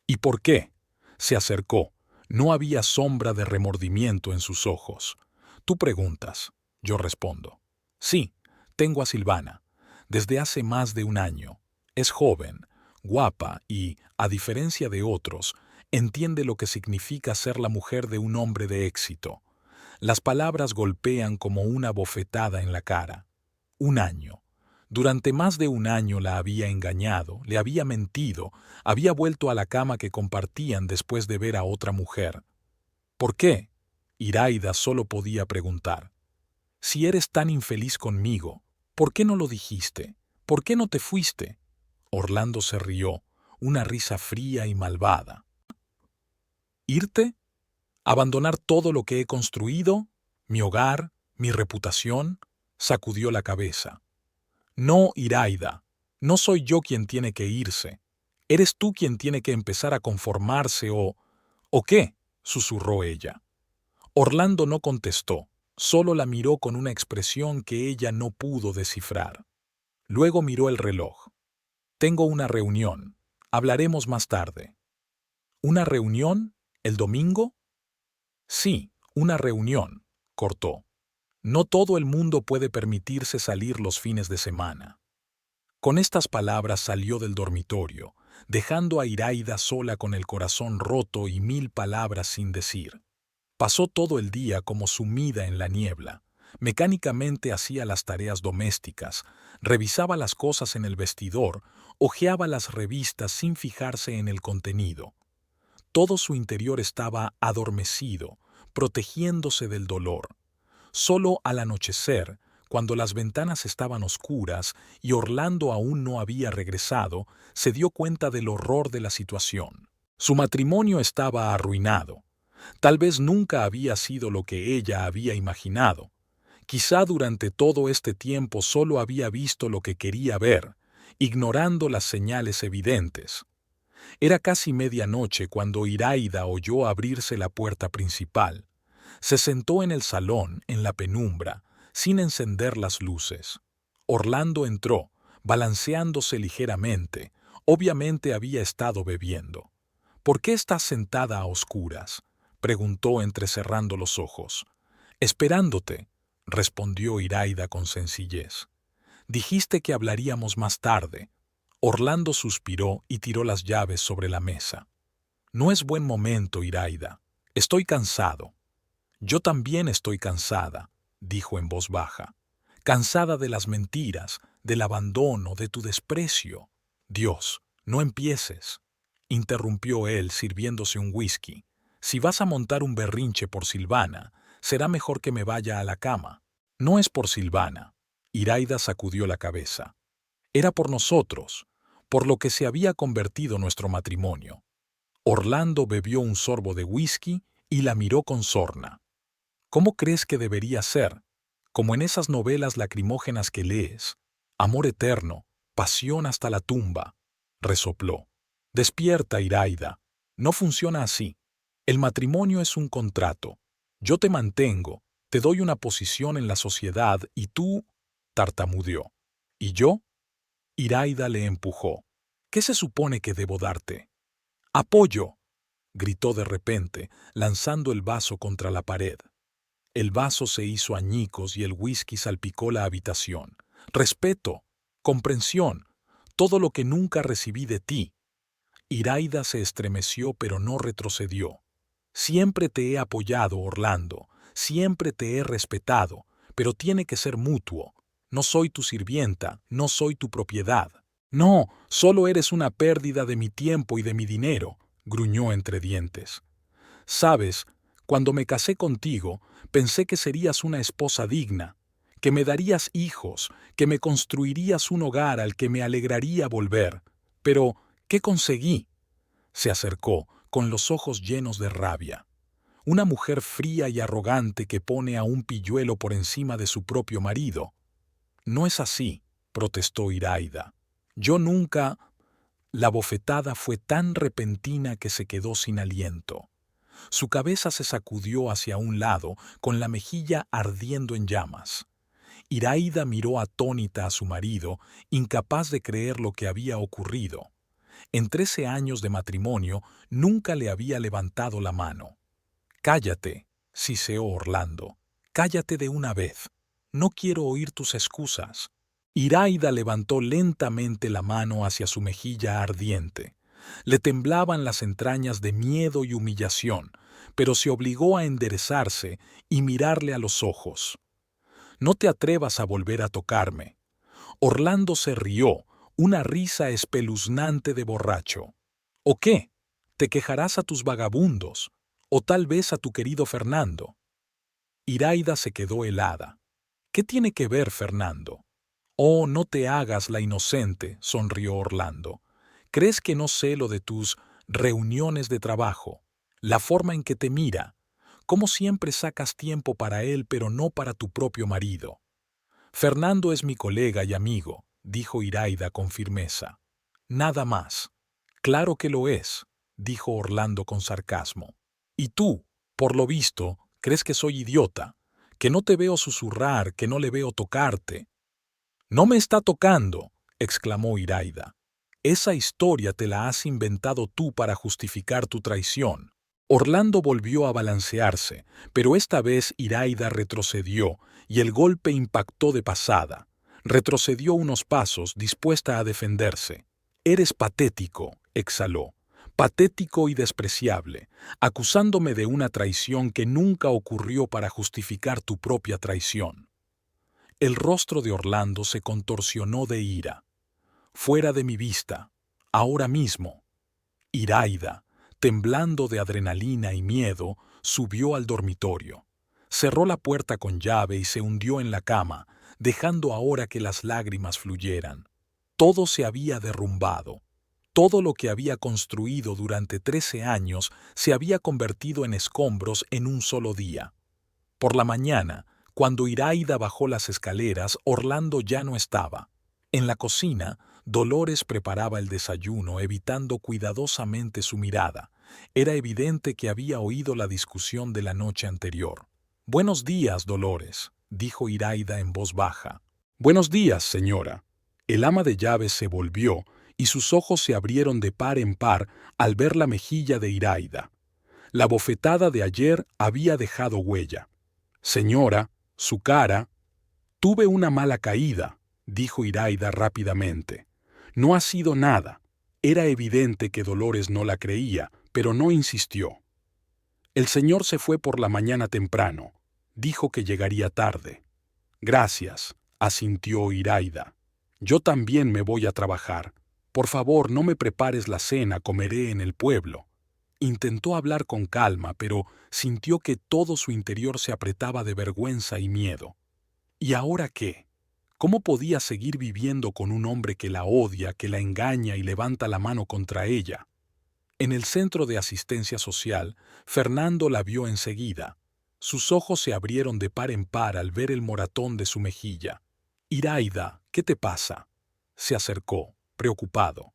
«¿Y por qué?» Se acercó. No había sombra de remordimiento en sus ojos. «Tú preguntas», yo respondo. «Sí, tengo a Silvana. Desde hace más de un año. Es joven, guapa y, a diferencia de otros, entiende lo que significa ser la mujer de un hombre de éxito». Las palabras golpean como una bofetada en la cara. Un año. Durante más de un año la había engañado, le había mentido, había vuelto a la cama que compartían después de ver a otra mujer. «¿Por qué?», Iraida solo podía preguntar. «Si eres tan infeliz conmigo, ¿por qué no lo dijiste? ¿Por qué no te fuiste?» Orlando se rió, una risa fría y malvada. «¿Irte? ¿Abandonar todo lo que he construido? ¿Mi hogar? ¿Mi reputación?», sacudió la cabeza. «No, Iraida, no soy yo quien tiene que irse. Eres tú quien tiene que empezar a conformarse ¿O qué?», susurró ella. Orlando no contestó, solo la miró con una expresión que ella no pudo descifrar. Luego miró el reloj. «Tengo una reunión. Hablaremos más tarde». «¿Una reunión? ¿El domingo?» «Sí, una reunión», cortó. «No todo el mundo puede permitirse salir los fines de semana». Con estas palabras salió del dormitorio, dejando a Iraida sola con el corazón roto y 1000 palabras sin decir. Pasó todo el día como sumida en la niebla. Mecánicamente hacía las tareas domésticas, revisaba las cosas en el vestidor, hojeaba las revistas sin fijarse en el contenido. Todo su interior estaba adormecido, protegiéndose del dolor. Solo al anochecer, cuando las ventanas estaban oscuras y Orlando aún no había regresado, se dio cuenta del horror de la situación. Su matrimonio estaba arruinado. Tal vez nunca había sido lo que ella había imaginado. Quizá durante todo este tiempo solo había visto lo que quería ver, ignorando las señales evidentes. Era casi medianoche cuando Iraida oyó abrirse la puerta principal. Se sentó en el salón, en la penumbra, sin encender las luces. Orlando entró, balanceándose ligeramente. Obviamente había estado bebiendo. «¿Por qué estás sentada a oscuras?», preguntó entrecerrando los ojos. «Esperándote», respondió Iraida con sencillez. «Dijiste que hablaríamos más tarde». Orlando suspiró y tiró las llaves sobre la mesa. «No es buen momento, Iraida. Estoy cansado». «Yo también estoy cansada», dijo en voz baja. «Cansada de las mentiras, del abandono, de tu desprecio». «Dios, no empieces», interrumpió él sirviéndose un whisky. «Si vas a montar un berrinche por Silvana, será mejor que me vaya a la cama». «No es por Silvana». Iraida sacudió la cabeza. «Era por nosotros, por lo que se había convertido nuestro matrimonio». Orlando bebió un sorbo de whisky y la miró con sorna. «¿Cómo crees que debería ser? Como en esas novelas lacrimógenas que lees. Amor eterno, pasión hasta la tumba», resopló. «Despierta, Iraida. No funciona así. El matrimonio es un contrato. Yo te mantengo, te doy una posición en la sociedad y tú...» tartamudeó. «¿Y yo?». Iraida le empujó. «¿Qué se supone que debo darte?». «Apoyo», gritó de repente, lanzando el vaso contra la pared. El vaso se hizo añicos y el whisky salpicó la habitación. «Respeto, comprensión, todo lo que nunca recibí de ti». Iraida se estremeció pero no retrocedió. «Siempre te he apoyado, Orlando, siempre te he respetado, pero tiene que ser mutuo. No soy tu sirvienta, no soy tu propiedad». «No, solo eres una pérdida de mi tiempo y de mi dinero», gruñó entre dientes. «Sabes, cuando me casé contigo, pensé que serías una esposa digna, que me darías hijos, que me construirías un hogar al que me alegraría volver. Pero, ¿qué conseguí?». Se acercó, con los ojos llenos de rabia. «Una mujer fría y arrogante que pone a un pilluelo por encima de su propio marido». «No es así», protestó Iraida. «Yo nunca...». La bofetada fue tan repentina que se quedó sin aliento. Su cabeza se sacudió hacia un lado, con la mejilla ardiendo en llamas. Iraida miró atónita a su marido, incapaz de creer lo que había ocurrido. En 13 años de matrimonio nunca le había levantado la mano. «Cállate», siseó Orlando. «Cállate de una vez. No quiero oír tus excusas». Iraida levantó lentamente la mano hacia su mejilla ardiente. Le temblaban las entrañas de miedo y humillación, pero se obligó a enderezarse y mirarle a los ojos. «No te atrevas a volver a tocarme». Orlando se rió, una risa espeluznante de borracho. «¿O qué? ¿Te quejarás a tus vagabundos? ¿O tal vez a tu querido Fernando?». Iraida se quedó helada. «¿Qué tiene que ver Fernando?». «Oh, no te hagas la inocente», sonrió Orlando. «¿Crees que no sé lo de tus reuniones de trabajo? La forma en que te mira. Cómo siempre sacas tiempo para él pero no para tu propio marido». «Fernando es mi colega y amigo», dijo Iraida con firmeza. «Nada más». «Claro que lo es», dijo Orlando con sarcasmo. «Y tú, por lo visto, crees que soy idiota, que no te veo susurrar, que no le veo tocarte». «No me está tocando», exclamó Iraida. «Esa historia te la has inventado tú para justificar tu traición». Orlando volvió a balancearse, pero esta vez Iraida retrocedió y el golpe impactó de pasada. Retrocedió unos pasos, dispuesta a defenderse. «Eres patético», exhaló. «Patético y despreciable, acusándome de una traición que nunca ocurrió para justificar tu propia traición». El rostro de Orlando se contorsionó de ira. «Fuera de mi vista, ahora mismo». «Iraida, temblando de adrenalina y miedo, subió al dormitorio. Cerró la puerta con llave y se hundió en la cama, dejando ahora que las lágrimas fluyeran. Todo se había derrumbado. Todo lo que había construido durante 13 años se había convertido en escombros en un solo día. Por la mañana, cuando Iraida bajó las escaleras, Orlando ya no estaba. En la cocina, Dolores preparaba el desayuno, evitando cuidadosamente su mirada. Era evidente que había oído la discusión de la noche anterior. «Buenos días, Dolores», dijo Iraida en voz baja. «Buenos días, señora». El ama de llaves se volvió y sus ojos se abrieron de par en par al ver la mejilla de Iraida. La bofetada de ayer había dejado huella. «Señora, su cara...» «Tuve una mala caída», dijo Iraida rápidamente. «No ha sido nada». Era evidente que Dolores no la creía, pero no insistió. «El señor se fue por la mañana temprano. Dijo que llegaría tarde». «Gracias», asintió Iraida. «Yo también me voy a trabajar. Por favor, no me prepares la cena, comeré en el pueblo». Intentó hablar con calma, pero sintió que todo su interior se apretaba de vergüenza y miedo. ¿Y ahora qué? ¿Cómo podía seguir viviendo con un hombre que la odia, que la engaña y levanta la mano contra ella? En el centro de asistencia social, Fernando la vio enseguida. Sus ojos se abrieron de par en par al ver el moratón de su mejilla. «Iraida, ¿qué te pasa?» Se acercó, preocupado.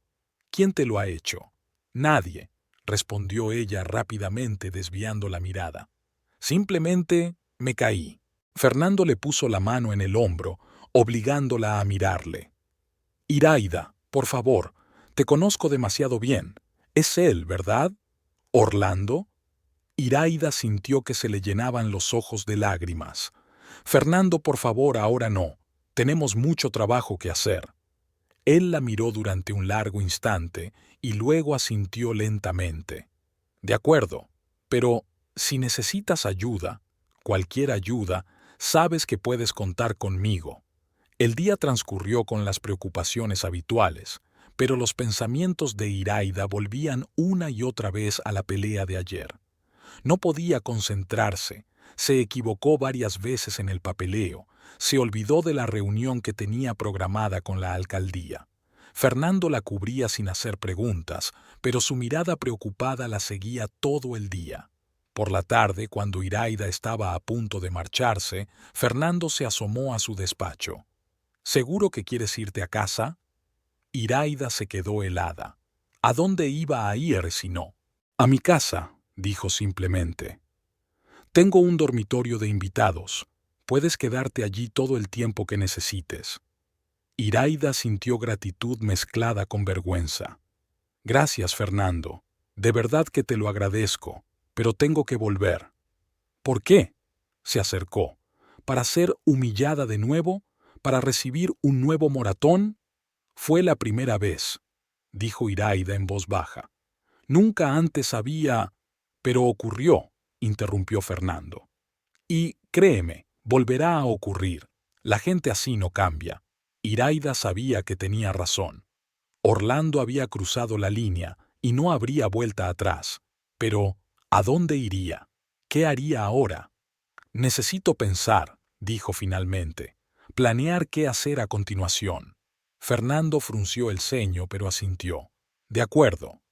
«¿Quién te lo ha hecho?» «Nadie», respondió ella rápidamente desviando la mirada. «Simplemente me caí». Fernando le puso la mano en el hombro, obligándola a mirarle. «Iraida, por favor, te conozco demasiado bien. Es él, ¿verdad? ¿Orlando?» Iraida sintió que se le llenaban los ojos de lágrimas. «Fernando, por favor, ahora no. Tenemos mucho trabajo que hacer». Él la miró durante un largo instante y luego asintió lentamente. «De acuerdo, pero si necesitas ayuda, cualquier ayuda, sabes que puedes contar conmigo». El día transcurrió con las preocupaciones habituales, pero los pensamientos de Iraida volvían una y otra vez a la pelea de ayer. No podía concentrarse, se equivocó varias veces en el papeleo, se olvidó de la reunión que tenía programada con la alcaldía. Fernando la cubría sin hacer preguntas, pero su mirada preocupada la seguía todo el día. Por la tarde, cuando Iraida estaba a punto de marcharse, Fernando se asomó a su despacho. «¿Seguro que quieres irte a casa?» Iraida se quedó helada. ¿A dónde iba a ir si no? «A mi casa», dijo simplemente. «Tengo un dormitorio de invitados. Puedes quedarte allí todo el tiempo que necesites». Iraida sintió gratitud mezclada con vergüenza. «Gracias, Fernando. De verdad que te lo agradezco, pero tengo que volver». «¿Por qué?» Se acercó. ¿Para ser humillada de nuevo? ¿Para recibir un nuevo moratón? «Fue la primera vez», dijo Iraida en voz baja. «Nunca antes había...» «Pero ocurrió», interrumpió Fernando. «Y, créeme, volverá a ocurrir. La gente así no cambia». Iraida sabía que tenía razón. Orlando había cruzado la línea y no habría vuelta atrás. Pero, ¿a dónde iría? ¿Qué haría ahora? «Necesito pensar», dijo finalmente. «Planear qué hacer a continuación». Fernando frunció el ceño, pero asintió. «De acuerdo.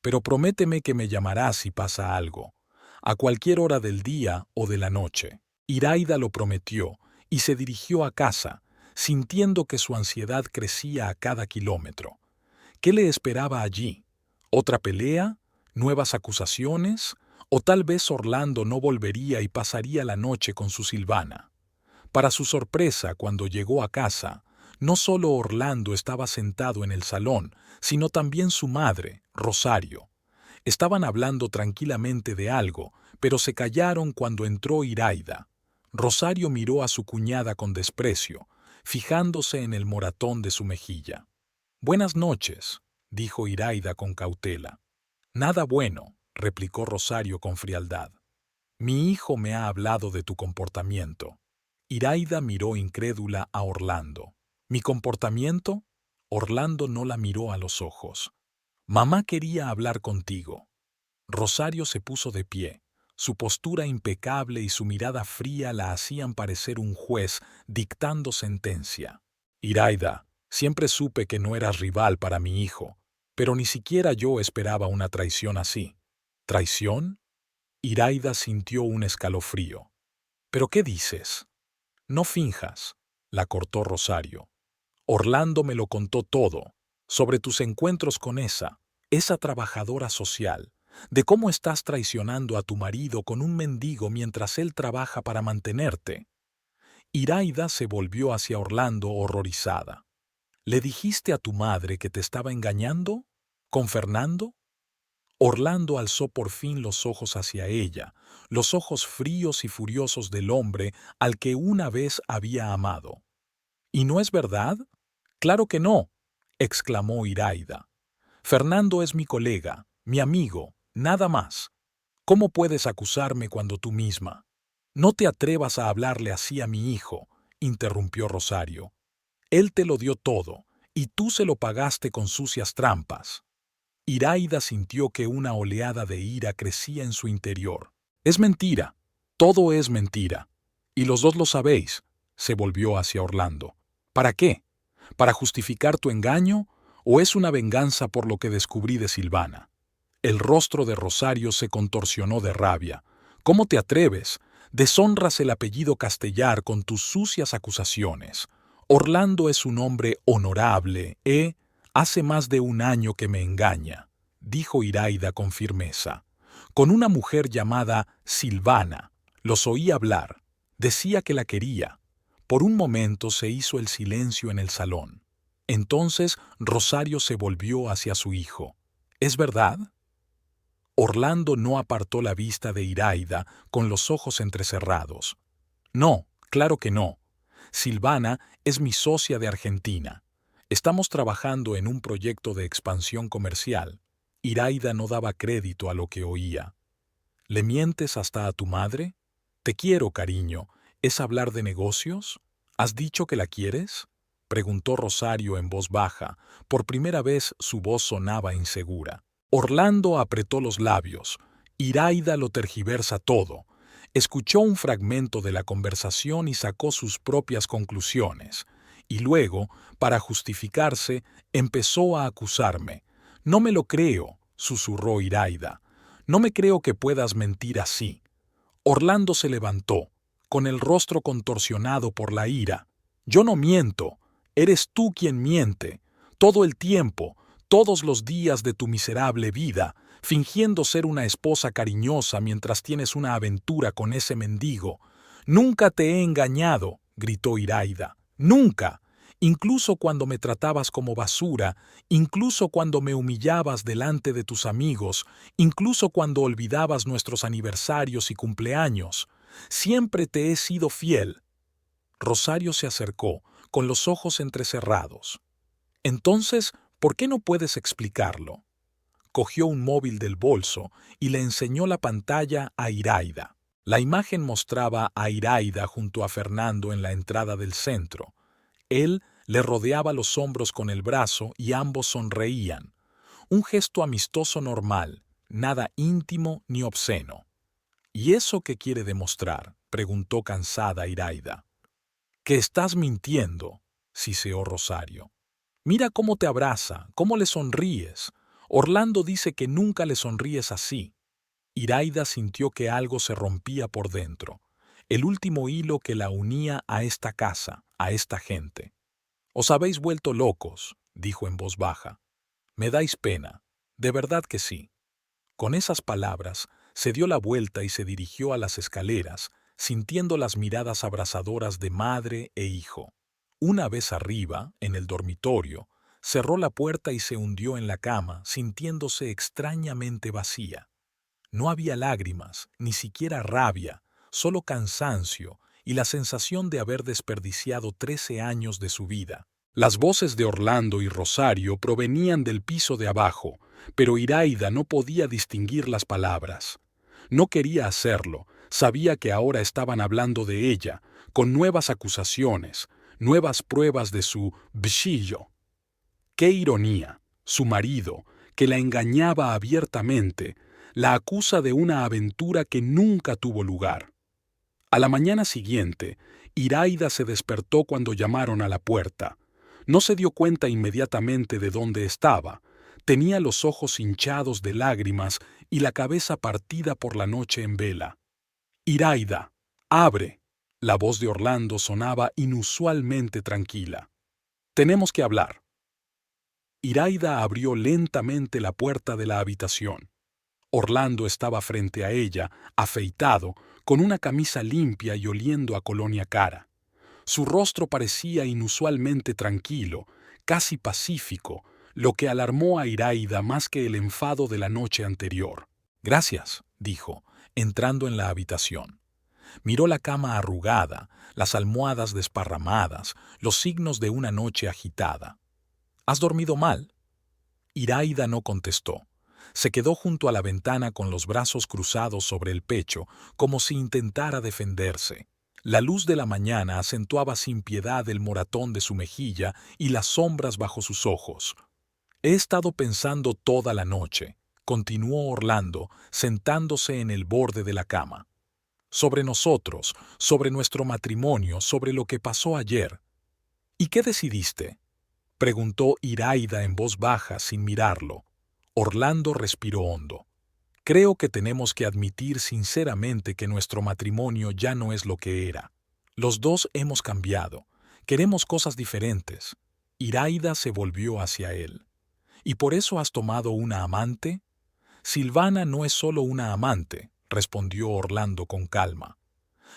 Pero prométeme que me llamarás si pasa algo, a cualquier hora del día o de la noche». Iraida lo prometió y se dirigió a casa, sintiendo que su ansiedad crecía a cada kilómetro. ¿Qué le esperaba allí? ¿Otra pelea? ¿Nuevas acusaciones? ¿O tal vez Orlando no volvería y pasaría la noche con su Silvana? Para su sorpresa, cuando llegó a casa, no solo Orlando estaba sentado en el salón, sino también su madre, Rosario. Estaban hablando tranquilamente de algo, pero se callaron cuando entró Iraida. Rosario miró a su cuñada con desprecio, fijándose en el moratón de su mejilla. «Buenas noches», dijo Iraida con cautela. «Nada bueno», replicó Rosario con frialdad. «Mi hijo me ha hablado de tu comportamiento». Iraida miró incrédula a Orlando. «¿Mi comportamiento?» Orlando no la miró a los ojos. «Mamá quería hablar contigo». Rosario se puso de pie. Su postura impecable y su mirada fría la hacían parecer un juez dictando sentencia. Iraida, siempre supe que no eras rival para mi hijo, pero ni siquiera yo esperaba una traición así. ¿Traición? Iraida sintió un escalofrío. ¿Pero qué dices? No finjas, la cortó Rosario. Orlando me lo contó todo, sobre tus encuentros con esa trabajadora social, de cómo estás traicionando a tu marido con un mendigo mientras él trabaja para mantenerte. Iraida se volvió hacia Orlando horrorizada. ¿Le dijiste a tu madre que te estaba engañando? ¿Con Fernando? Orlando alzó por fin los ojos hacia ella, los ojos fríos y furiosos del hombre al que una vez había amado. ¿Y no es verdad? Claro que no, exclamó Iraida. Fernando es mi colega, mi amigo, nada más. ¿Cómo puedes acusarme cuando tú misma? No te atrevas a hablarle así a mi hijo, interrumpió Rosario. Él te lo dio todo, y tú se lo pagaste con sucias trampas. Iraida sintió que una oleada de ira crecía en su interior. Es mentira, todo es mentira. Y los dos lo sabéis, se volvió hacia Orlando. ¿Para qué? ¿Para justificar tu engaño o es una venganza por lo que descubrí de Silvana? El rostro de Rosario se contorsionó de rabia. ¿Cómo te atreves? Deshonras el apellido Castellar con tus sucias acusaciones. Orlando es un hombre honorable, ¿eh? Hace más de un año que me engaña, dijo Iraida con firmeza. Con una mujer llamada Silvana. Los oí hablar. Decía que la quería. Por un momento se hizo el silencio en el salón. Entonces Rosario se volvió hacia su hijo. ¿Es verdad? Orlando no apartó la vista de Iraida con los ojos entrecerrados. No, claro que no. Silvana es mi socia de Argentina. Estamos trabajando en un proyecto de expansión comercial. Iraida no daba crédito a lo que oía. ¿Le mientes hasta a tu madre? Te quiero, cariño. ¿Es hablar de negocios? ¿Has dicho que la quieres? Preguntó Rosario en voz baja. Por primera vez su voz sonaba insegura. Orlando apretó los labios. Iraida lo tergiversa todo. Escuchó un fragmento de la conversación y sacó sus propias conclusiones. Y luego, para justificarse, empezó a acusarme. No me lo creo, susurró Iraida. No me creo que puedas mentir así. Orlando se levantó, con el rostro contorsionado por la ira. Yo no miento, eres tú quien miente, todo el tiempo, todos los días de tu miserable vida, fingiendo ser una esposa cariñosa mientras tienes una aventura con ese mendigo. Nunca te he engañado, gritó Iraida. Nunca. Incluso cuando me tratabas como basura, incluso cuando me humillabas delante de tus amigos, incluso cuando olvidabas nuestros aniversarios y cumpleaños. Siempre te he sido fiel. Rosario se acercó, con los ojos entrecerrados. Entonces, ¿por qué no puedes explicarlo? Cogió un móvil del bolso y le enseñó la pantalla a Iraida. La imagen mostraba a Iraida junto a Fernando en la entrada del centro. Él le rodeaba los hombros con el brazo y ambos sonreían. Un gesto amistoso normal, nada íntimo ni obsceno. ¿Y eso qué quiere demostrar?, preguntó cansada Iraida. Que estás mintiendo, siseó Rosario. Mira cómo te abraza, cómo le sonríes. Orlando dice que nunca le sonríes así. Iraida sintió que algo se rompía por dentro, el último hilo que la unía a esta casa, a esta gente. Os habéis vuelto locos, dijo en voz baja. Me dais pena, de verdad que sí. Con esas palabras, se dio la vuelta y se dirigió a las escaleras, sintiendo las miradas abrasadoras de madre e hijo. Una vez arriba, en el dormitorio, cerró la puerta y se hundió en la cama, sintiéndose extrañamente vacía. No había lágrimas, ni siquiera rabia, solo cansancio y la sensación de haber desperdiciado 13 años de su vida. Las voces de Orlando y Rosario provenían del piso de abajo, pero Iraida no podía distinguir las palabras. No quería hacerlo, sabía que ahora estaban hablando de ella, con nuevas acusaciones, nuevas pruebas de su bchillo. ¡Qué ironía! Su marido, que la engañaba abiertamente, La acusa de una aventura que nunca tuvo lugar. A la mañana siguiente, Iraida se despertó cuando llamaron a la puerta. No se dio cuenta inmediatamente de dónde estaba. Tenía los ojos hinchados de lágrimas y la cabeza partida por la noche en vela. «Iraida, abre». La voz de Orlando sonaba inusualmente tranquila. «Tenemos que hablar». Iraida abrió lentamente la puerta de la habitación. Orlando estaba frente a ella, afeitado, con una camisa limpia y oliendo a colonia cara. Su rostro parecía inusualmente tranquilo, casi pacífico, lo que alarmó a Iraida más que el enfado de la noche anterior. «Gracias», dijo, entrando en la habitación. Miró la cama arrugada, las almohadas desparramadas, los signos de una noche agitada. «¿Has dormido mal?» Iraida no contestó. Se quedó junto a la ventana con los brazos cruzados sobre el pecho, como si intentara defenderse. La luz de la mañana acentuaba sin piedad el moratón de su mejilla y las sombras bajo sus ojos. «He estado pensando toda la noche», continuó Orlando, sentándose en el borde de la cama. «Sobre nosotros, sobre nuestro matrimonio, sobre lo que pasó ayer». «¿Y qué decidiste?», preguntó Iraida en voz baja sin mirarlo. Orlando respiró hondo. «Creo que tenemos que admitir sinceramente que nuestro matrimonio ya no es lo que era. Los dos hemos cambiado. Queremos cosas diferentes». Iraida se volvió hacia él. «¿Y por eso has tomado una amante?» «Silvana no es solo una amante», respondió Orlando con calma.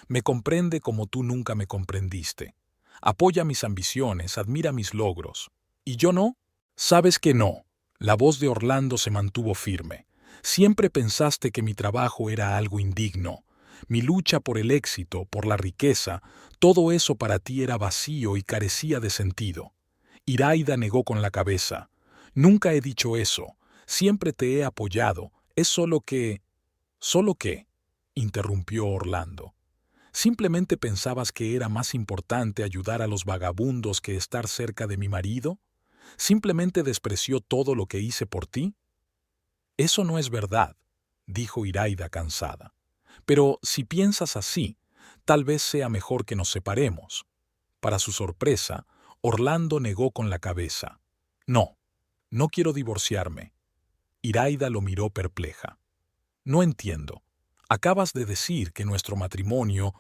«Me comprende como tú nunca me comprendiste. Apoya mis ambiciones, admira mis logros. ¿Y yo no?» «Sabes que no». La voz de Orlando se mantuvo firme. «Siempre pensaste que mi trabajo era algo indigno. Mi lucha por el éxito, por la riqueza, todo eso para ti era vacío y carecía de sentido». Iraida negó con la cabeza. «Nunca he dicho eso. Siempre te he apoyado. Es solo que...» «¿Solo qué?», interrumpió Orlando. «¿Simplemente pensabas que era más importante ayudar a los vagabundos que estar cerca de mi marido? ¿Simplemente despreció todo lo que hice por ti?» «Eso no es verdad», dijo Iraida cansada. «Pero si piensas así, tal vez sea mejor que nos separemos». Para su sorpresa, Orlando negó con la cabeza. «No, no quiero divorciarme». Iraida lo miró perpleja. «No entiendo. Acabas de decir que nuestro matrimonio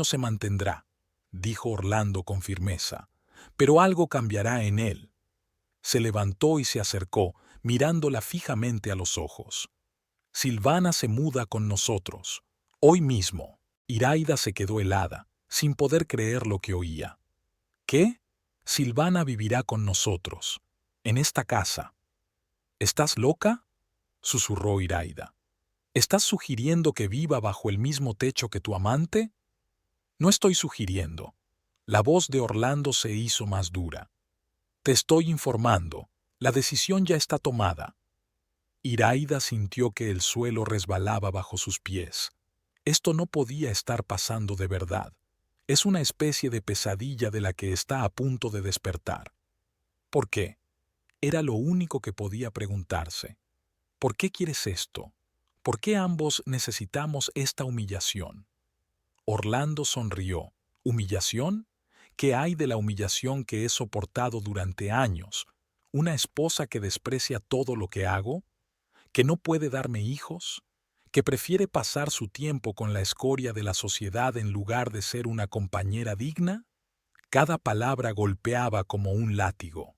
se mantendrá», dijo Orlando con firmeza, «pero algo cambiará en él». Se levantó y se acercó, mirándola fijamente a los ojos. «Silvana se muda con nosotros. Hoy mismo». Iraida se quedó helada, sin poder creer lo que oía. «¿Qué? Silvana vivirá con nosotros, en esta casa». «¿Estás loca?», susurró Iraida. «¿Estás sugiriendo que viva bajo el mismo techo que tu amante?» «No estoy sugiriendo». La voz de Orlando se hizo más dura. «Te estoy informando. La decisión ya está tomada». Iraida sintió que el suelo resbalaba bajo sus pies. Esto no podía estar pasando de verdad. Es una especie de pesadilla de la que está a punto de despertar. ¿Por qué? Era lo único que podía preguntarse. ¿Por qué quieres esto? ¿Por qué ambos necesitamos esta humillación? Orlando sonrió. ¿Humillación? ¿Qué hay de la humillación que he soportado durante años? ¿Una esposa que desprecia todo lo que hago? ¿Que no puede darme hijos? ¿Que prefiere pasar su tiempo con la escoria de la sociedad en lugar de ser una compañera digna? Cada palabra golpeaba como un látigo.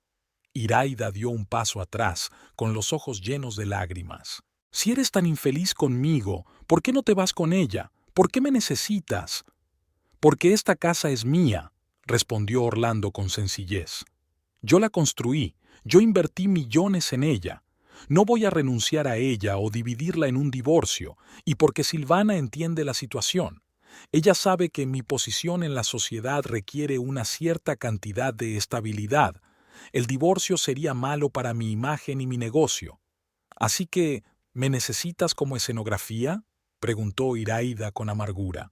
Iraida dio un paso atrás, con los ojos llenos de lágrimas. «Si eres tan infeliz conmigo, ¿por qué no te vas con ella? ¿Por qué me necesitas?» «Porque esta casa es mía», respondió Orlando con sencillez. «Yo la construí, yo invertí millones en ella. No voy a renunciar a ella o dividirla en un divorcio, y porque Silvana entiende la situación. Ella sabe que mi posición en la sociedad requiere una cierta cantidad de estabilidad. El divorcio sería malo para mi imagen y mi negocio. Así que, ¿me necesitas como escenografía?», preguntó Iraida con amargura.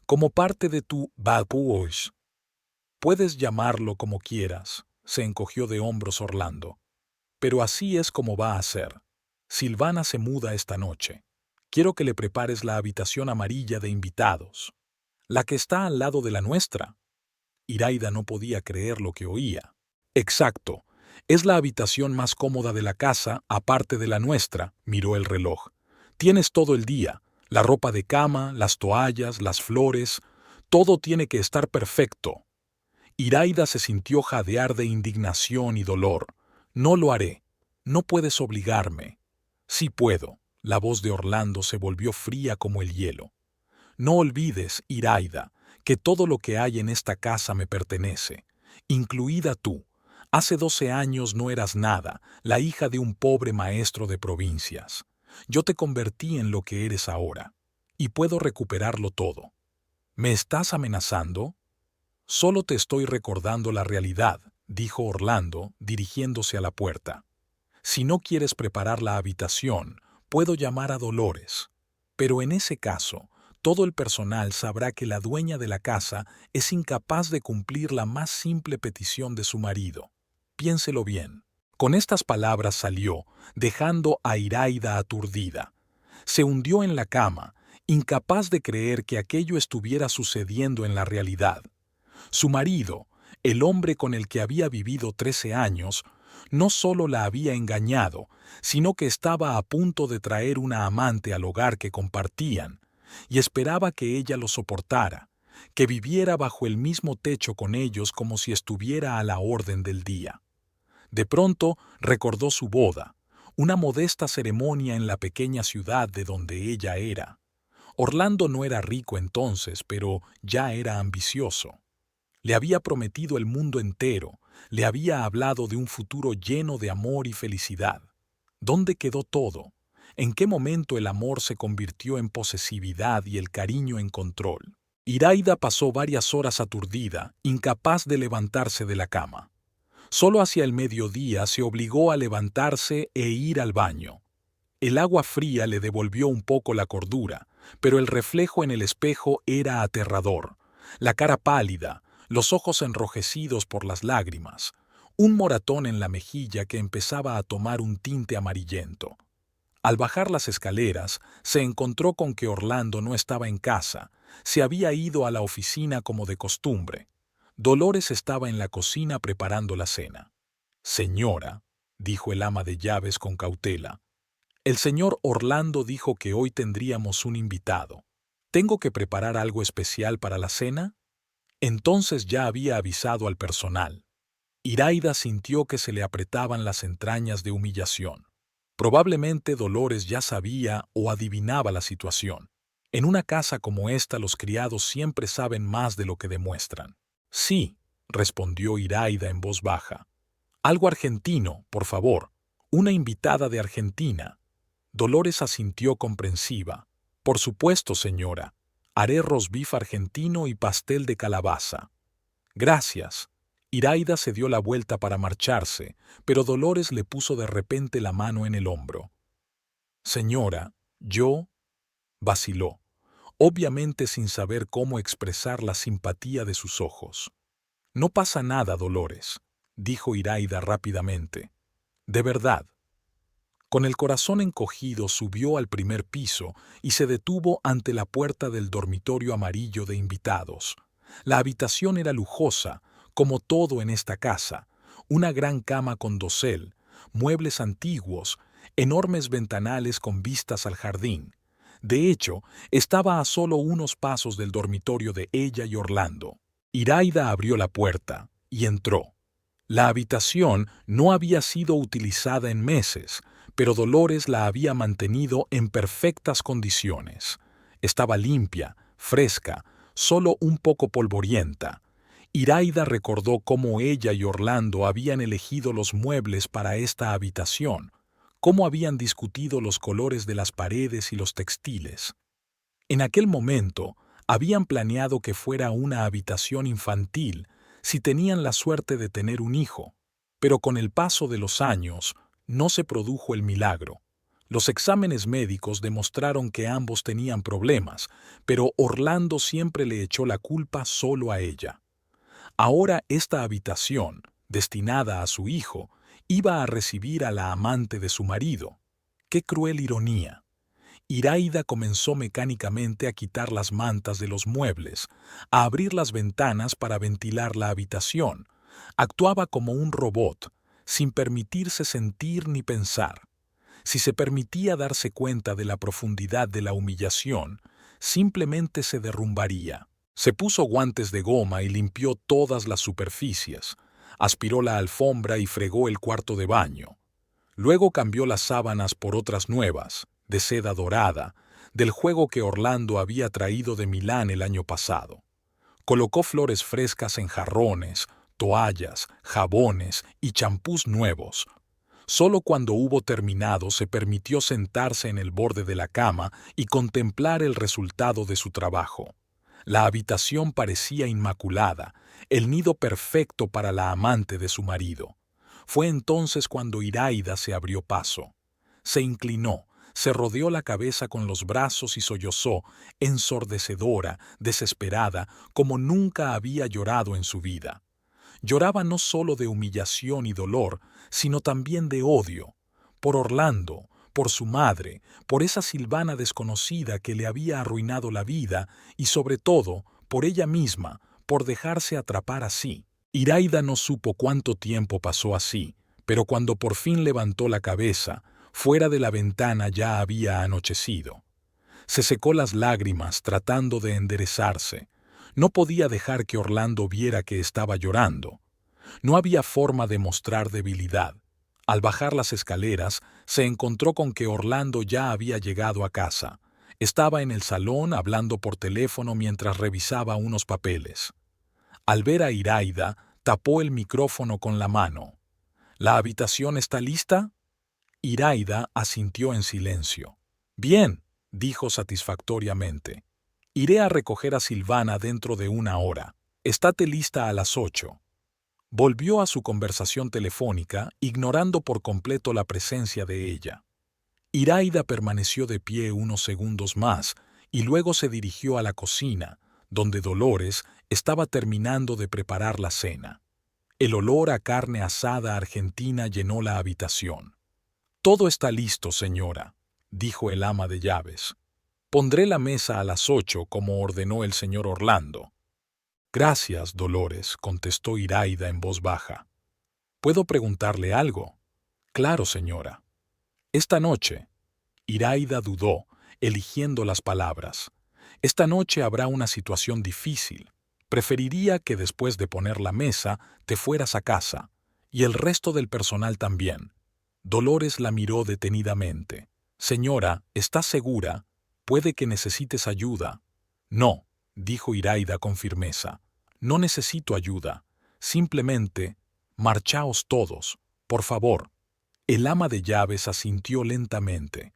«Como parte de tu babush». «Puedes llamarlo como quieras», se encogió de hombros Orlando. «Pero así es como va a ser. Silvana se muda esta noche. Quiero que le prepares la habitación amarilla de invitados, la que está al lado de la nuestra. Iraida no podía creer lo que oía. Exacto. Es la habitación más cómoda de la casa, aparte de la nuestra, miró el reloj. Tienes todo el día, la ropa de cama, las toallas, las flores, todo tiene que estar perfecto. Iraida se sintió jadear de indignación y dolor. No lo haré. No puedes obligarme. Sí puedo. La voz de Orlando se volvió fría como el hielo. No olvides, Iraida, que todo lo que hay en esta casa me pertenece, incluida tú. Hace 12 años no eras nada, la hija de un pobre maestro de provincias. Yo te convertí en lo que eres ahora, y puedo recuperarlo todo. ¿Me estás amenazando? Solo te estoy recordando la realidad, dijo Orlando, dirigiéndose a la puerta. Si no quieres preparar la habitación, puedo llamar a Dolores. Pero en ese caso, todo el personal sabrá que la dueña de la casa es incapaz de cumplir la más simple petición de su marido. Piénselo bien. Con estas palabras salió, dejando a Iraida aturdida. Se hundió en la cama, incapaz de creer que aquello estuviera sucediendo en la realidad. Su marido, el hombre con el que había vivido 13 años, no solo la había engañado, sino que estaba a punto de traer una amante al hogar que compartían, y esperaba que ella lo soportara, que viviera bajo el mismo techo con ellos como si estuviera a la orden del día. De pronto recordó su boda, una modesta ceremonia en la pequeña ciudad de donde ella era. Orlando no era rico entonces, pero ya era ambicioso. Le había prometido el mundo entero, le había hablado de un futuro lleno de amor y felicidad. ¿Dónde quedó todo? ¿En qué momento el amor se convirtió en posesividad y el cariño en control? Iraida pasó varias horas aturdida, incapaz de levantarse de la cama. Solo hacia el mediodía se obligó a levantarse e ir al baño. El agua fría le devolvió un poco la cordura, pero el reflejo en el espejo era aterrador. La cara pálida, los ojos enrojecidos por las lágrimas, un moratón en la mejilla que empezaba a tomar un tinte amarillento. Al bajar las escaleras, se encontró con que Orlando no estaba en casa, se había ido a la oficina como de costumbre. Dolores estaba en la cocina preparando la cena. «Señora», dijo el ama de llaves con cautela, «el señor Orlando dijo que hoy tendríamos un invitado. ¿Tengo que preparar algo especial para la cena?» Entonces ya había avisado al personal. Iraida sintió que se le apretaban las entrañas de humillación. Probablemente Dolores ya sabía o adivinaba la situación. En una casa como esta los criados siempre saben más de lo que demuestran. «Sí», respondió Iraida en voz baja. «Algo argentino, por favor. Una invitada de Argentina». Dolores asintió comprensiva. «Por supuesto, señora. Haré rosbif argentino y pastel de calabaza». «Gracias». Iraida se dio la vuelta para marcharse, pero Dolores le puso de repente la mano en el hombro. «Señora, yo…» vaciló, obviamente sin saber cómo expresar la simpatía de sus ojos. «No pasa nada, Dolores», dijo Iraida rápidamente. «De verdad». Con el corazón encogido subió al primer piso y se detuvo ante la puerta del dormitorio amarillo de invitados. La habitación era lujosa, como todo en esta casa, una gran cama con dosel, muebles antiguos, enormes ventanales con vistas al jardín. De hecho, estaba a solo unos pasos del dormitorio de ella y Orlando. Iraida abrió la puerta y entró. La habitación no había sido utilizada en meses, pero Dolores la había mantenido en perfectas condiciones. Estaba limpia, fresca, solo un poco polvorienta. Iraida recordó cómo ella y Orlando habían elegido los muebles para esta habitación, cómo habían discutido los colores de las paredes y los textiles. En aquel momento, habían planeado que fuera una habitación infantil si tenían la suerte de tener un hijo, pero con el paso de los años no se produjo el milagro. Los exámenes médicos demostraron que ambos tenían problemas, pero Orlando siempre le echó la culpa solo a ella. Ahora esta habitación, destinada a su hijo, iba a recibir a la amante de su marido. ¡Qué cruel ironía! Iraida comenzó mecánicamente a quitar las mantas de los muebles, a abrir las ventanas para ventilar la habitación. Actuaba como un robot, sin permitirse sentir ni pensar. Si se permitía darse cuenta de la profundidad de la humillación, simplemente se derrumbaría. Se puso guantes de goma y limpió todas las superficies. Aspiró la alfombra y fregó el cuarto de baño. Luego cambió las sábanas por otras nuevas, de seda dorada, del juego que Orlando había traído de Milán el año pasado. Colocó flores frescas en jarrones, toallas, jabones y champús nuevos. Solo cuando hubo terminado se permitió sentarse en el borde de la cama y contemplar el resultado de su trabajo. La habitación parecía inmaculada, el nido perfecto para la amante de su marido. Fue entonces cuando Iraida se abrió paso. Se inclinó, se rodeó la cabeza con los brazos y sollozó, ensordecedora, desesperada, como nunca había llorado en su vida. Lloraba no solo de humillación y dolor, sino también de odio, por Orlando, por su madre, por esa Silvana desconocida que le había arruinado la vida y sobre todo por ella misma, por dejarse atrapar así. Iraida no supo cuánto tiempo pasó así, pero cuando por fin levantó la cabeza, fuera de la ventana ya había anochecido. Se secó las lágrimas tratando de enderezarse. No podía dejar que Orlando viera que estaba llorando. No había forma de mostrar debilidad. Al bajar las escaleras, se encontró con que Orlando ya había llegado a casa. Estaba en el salón hablando por teléfono mientras revisaba unos papeles. Al ver a Iraida, tapó el micrófono con la mano. ¿La habitación está lista? Iraida asintió en silencio. Bien, dijo satisfactoriamente. Iré a recoger a Silvana dentro de 1 hora. Estate lista a las 8. Volvió a su conversación telefónica, ignorando por completo la presencia de ella. Iraida permaneció de pie unos segundos más y luego se dirigió a la cocina, donde Dolores estaba terminando de preparar la cena. El olor a carne asada argentina llenó la habitación. «Todo está listo, señora», dijo el ama de llaves. «Pondré la mesa a las 8 como ordenó el señor Orlando». «Gracias, Dolores», contestó Iraida en voz baja. «¿Puedo preguntarle algo?» «Claro, señora». «Esta noche». Iraida dudó, eligiendo las palabras. «Esta noche habrá una situación difícil. Preferiría que después de poner la mesa te fueras a casa, y el resto del personal también». Dolores la miró detenidamente. «Señora, ¿estás segura? Puede que necesites ayuda». «No», dijo Iraida con firmeza. «No necesito ayuda. Simplemente, marchaos todos, por favor». El ama de llaves asintió lentamente.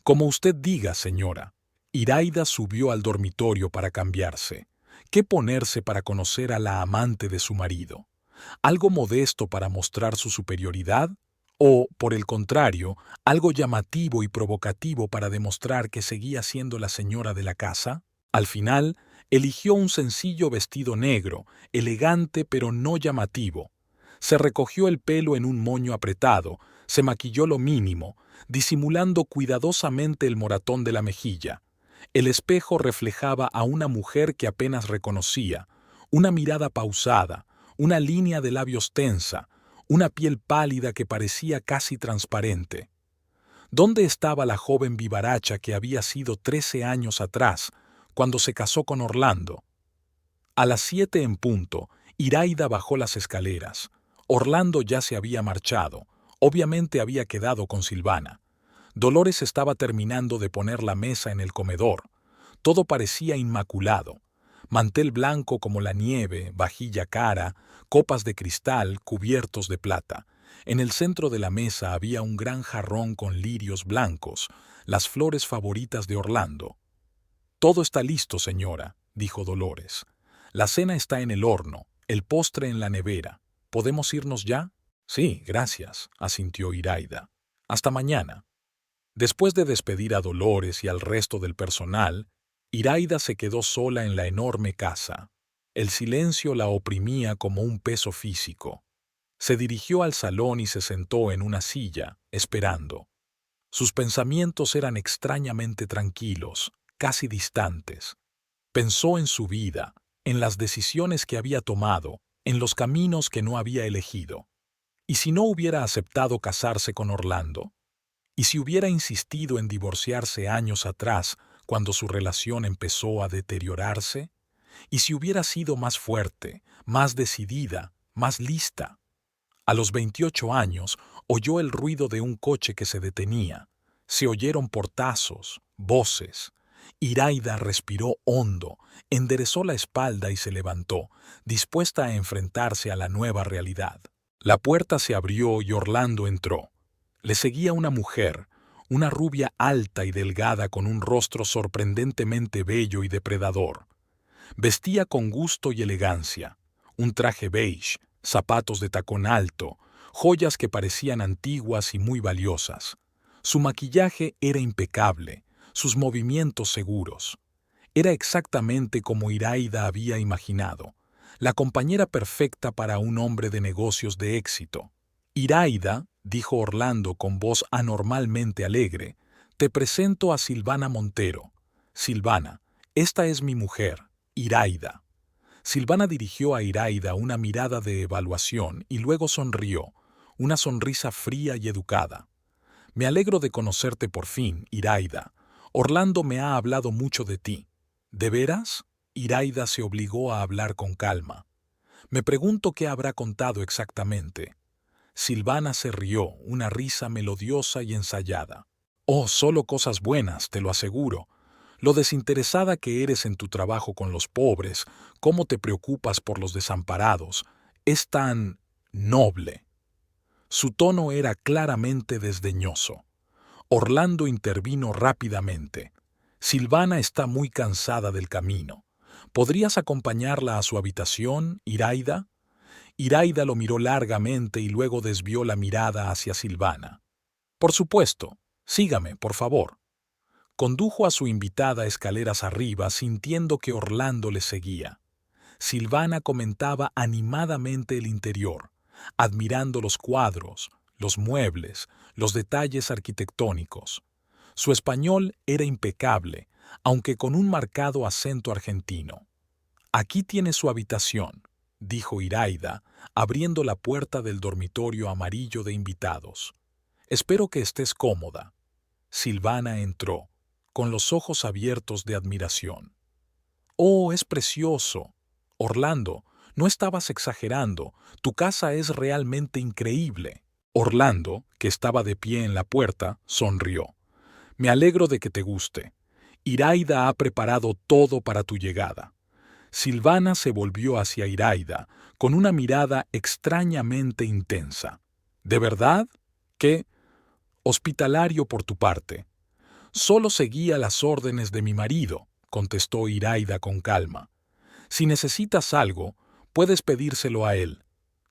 «Como usted diga, señora». Iraida subió al dormitorio para cambiarse. ¿Qué ponerse para conocer a la amante de su marido? ¿Algo modesto para mostrar su superioridad? ¿O, por el contrario, algo llamativo y provocativo para demostrar que seguía siendo la señora de la casa? Al final, eligió un sencillo vestido negro, elegante pero no llamativo. Se recogió el pelo en un moño apretado, se maquilló lo mínimo, disimulando cuidadosamente el moratón de la mejilla. El espejo reflejaba a una mujer que apenas reconocía, una mirada pausada, una línea de labios tensa, una piel pálida que parecía casi transparente. ¿Dónde estaba la joven vivaracha que había sido 13 años atrás, cuando se casó con Orlando? A las 7 en punto, Iraida bajó las escaleras. Orlando ya se había marchado. Obviamente había quedado con Silvana. Dolores estaba terminando de poner la mesa en el comedor. Todo parecía inmaculado. Mantel blanco como la nieve, vajilla cara, copas de cristal cubiertos de plata. En el centro de la mesa había un gran jarrón con lirios blancos, las flores favoritas de Orlando. «Todo está listo, señora», dijo Dolores. «La cena está en el horno, el postre en la nevera. ¿Podemos irnos ya?» «Sí, gracias», asintió Iraida. «Hasta mañana». Después de despedir a Dolores y al resto del personal, Iraida se quedó sola en la enorme casa. El silencio la oprimía como un peso físico. Se dirigió al salón y se sentó en una silla, esperando. Sus pensamientos eran extrañamente tranquilos, casi distantes. Pensó en su vida, en las decisiones que había tomado, en los caminos que no había elegido. ¿Y si no hubiera aceptado casarse con Orlando? ¿Y si hubiera insistido en divorciarse años atrás, cuando su relación empezó a deteriorarse? ¿Y si hubiera sido más fuerte, más decidida, más lista? A los 28 años oyó el ruido de un coche que se detenía. Se oyeron portazos, voces. Iraida respiró hondo, enderezó la espalda y se levantó, dispuesta a enfrentarse a la nueva realidad. La puerta se abrió y Orlando entró. Le seguía una mujer, una rubia alta y delgada con un rostro sorprendentemente bello y depredador. Vestía con gusto y elegancia, un traje beige, zapatos de tacón alto, joyas que parecían antiguas y muy valiosas. Su maquillaje era impecable, sus movimientos seguros. Era exactamente como Iraida había imaginado, la compañera perfecta para un hombre de negocios de éxito. Iraida, dijo Orlando con voz anormalmente alegre, te presento a Silvana Montero. Silvana, esta es mi mujer, Iraida. Silvana dirigió a Iraida una mirada de evaluación y luego sonrió, una sonrisa fría y educada. Me alegro de conocerte por fin, Iraida. Orlando me ha hablado mucho de ti. ¿De veras? Iraida se obligó a hablar con calma. Me pregunto qué habrá contado exactamente. Silvana se rió, una risa melodiosa y ensayada. Oh, solo cosas buenas, te lo aseguro. Lo desinteresada que eres en tu trabajo con los pobres, cómo te preocupas por los desamparados, es tan noble. Su tono era claramente desdeñoso. Orlando intervino rápidamente. Silvana está muy cansada del camino. ¿Podrías acompañarla a su habitación, Iraida? Iraida lo miró largamente y luego desvió la mirada hacia Silvana. Por supuesto, sígame, por favor. Condujo a su invitada escaleras arriba sintiendo que Orlando le seguía. Silvana comentaba animadamente el interior, admirando los cuadros, los muebles, los detalles arquitectónicos. Su español era impecable, aunque con un marcado acento argentino. Aquí tiene su habitación, dijo Iraida, abriendo la puerta del dormitorio amarillo de invitados. Espero que estés cómoda. Silvana entró, con los ojos abiertos de admiración. ¡Oh, es precioso! Orlando, no estabas exagerando, tu casa es realmente increíble. Orlando, que estaba de pie en la puerta, sonrió. Me alegro de que te guste. Iraida ha preparado todo para tu llegada. Silvana se volvió hacia Iraida con una mirada extrañamente intensa. ¿De verdad? ¿Qué? Hospitalario por tu parte. Solo seguía las órdenes de mi marido, contestó Iraida con calma. Si necesitas algo, puedes pedírselo a él.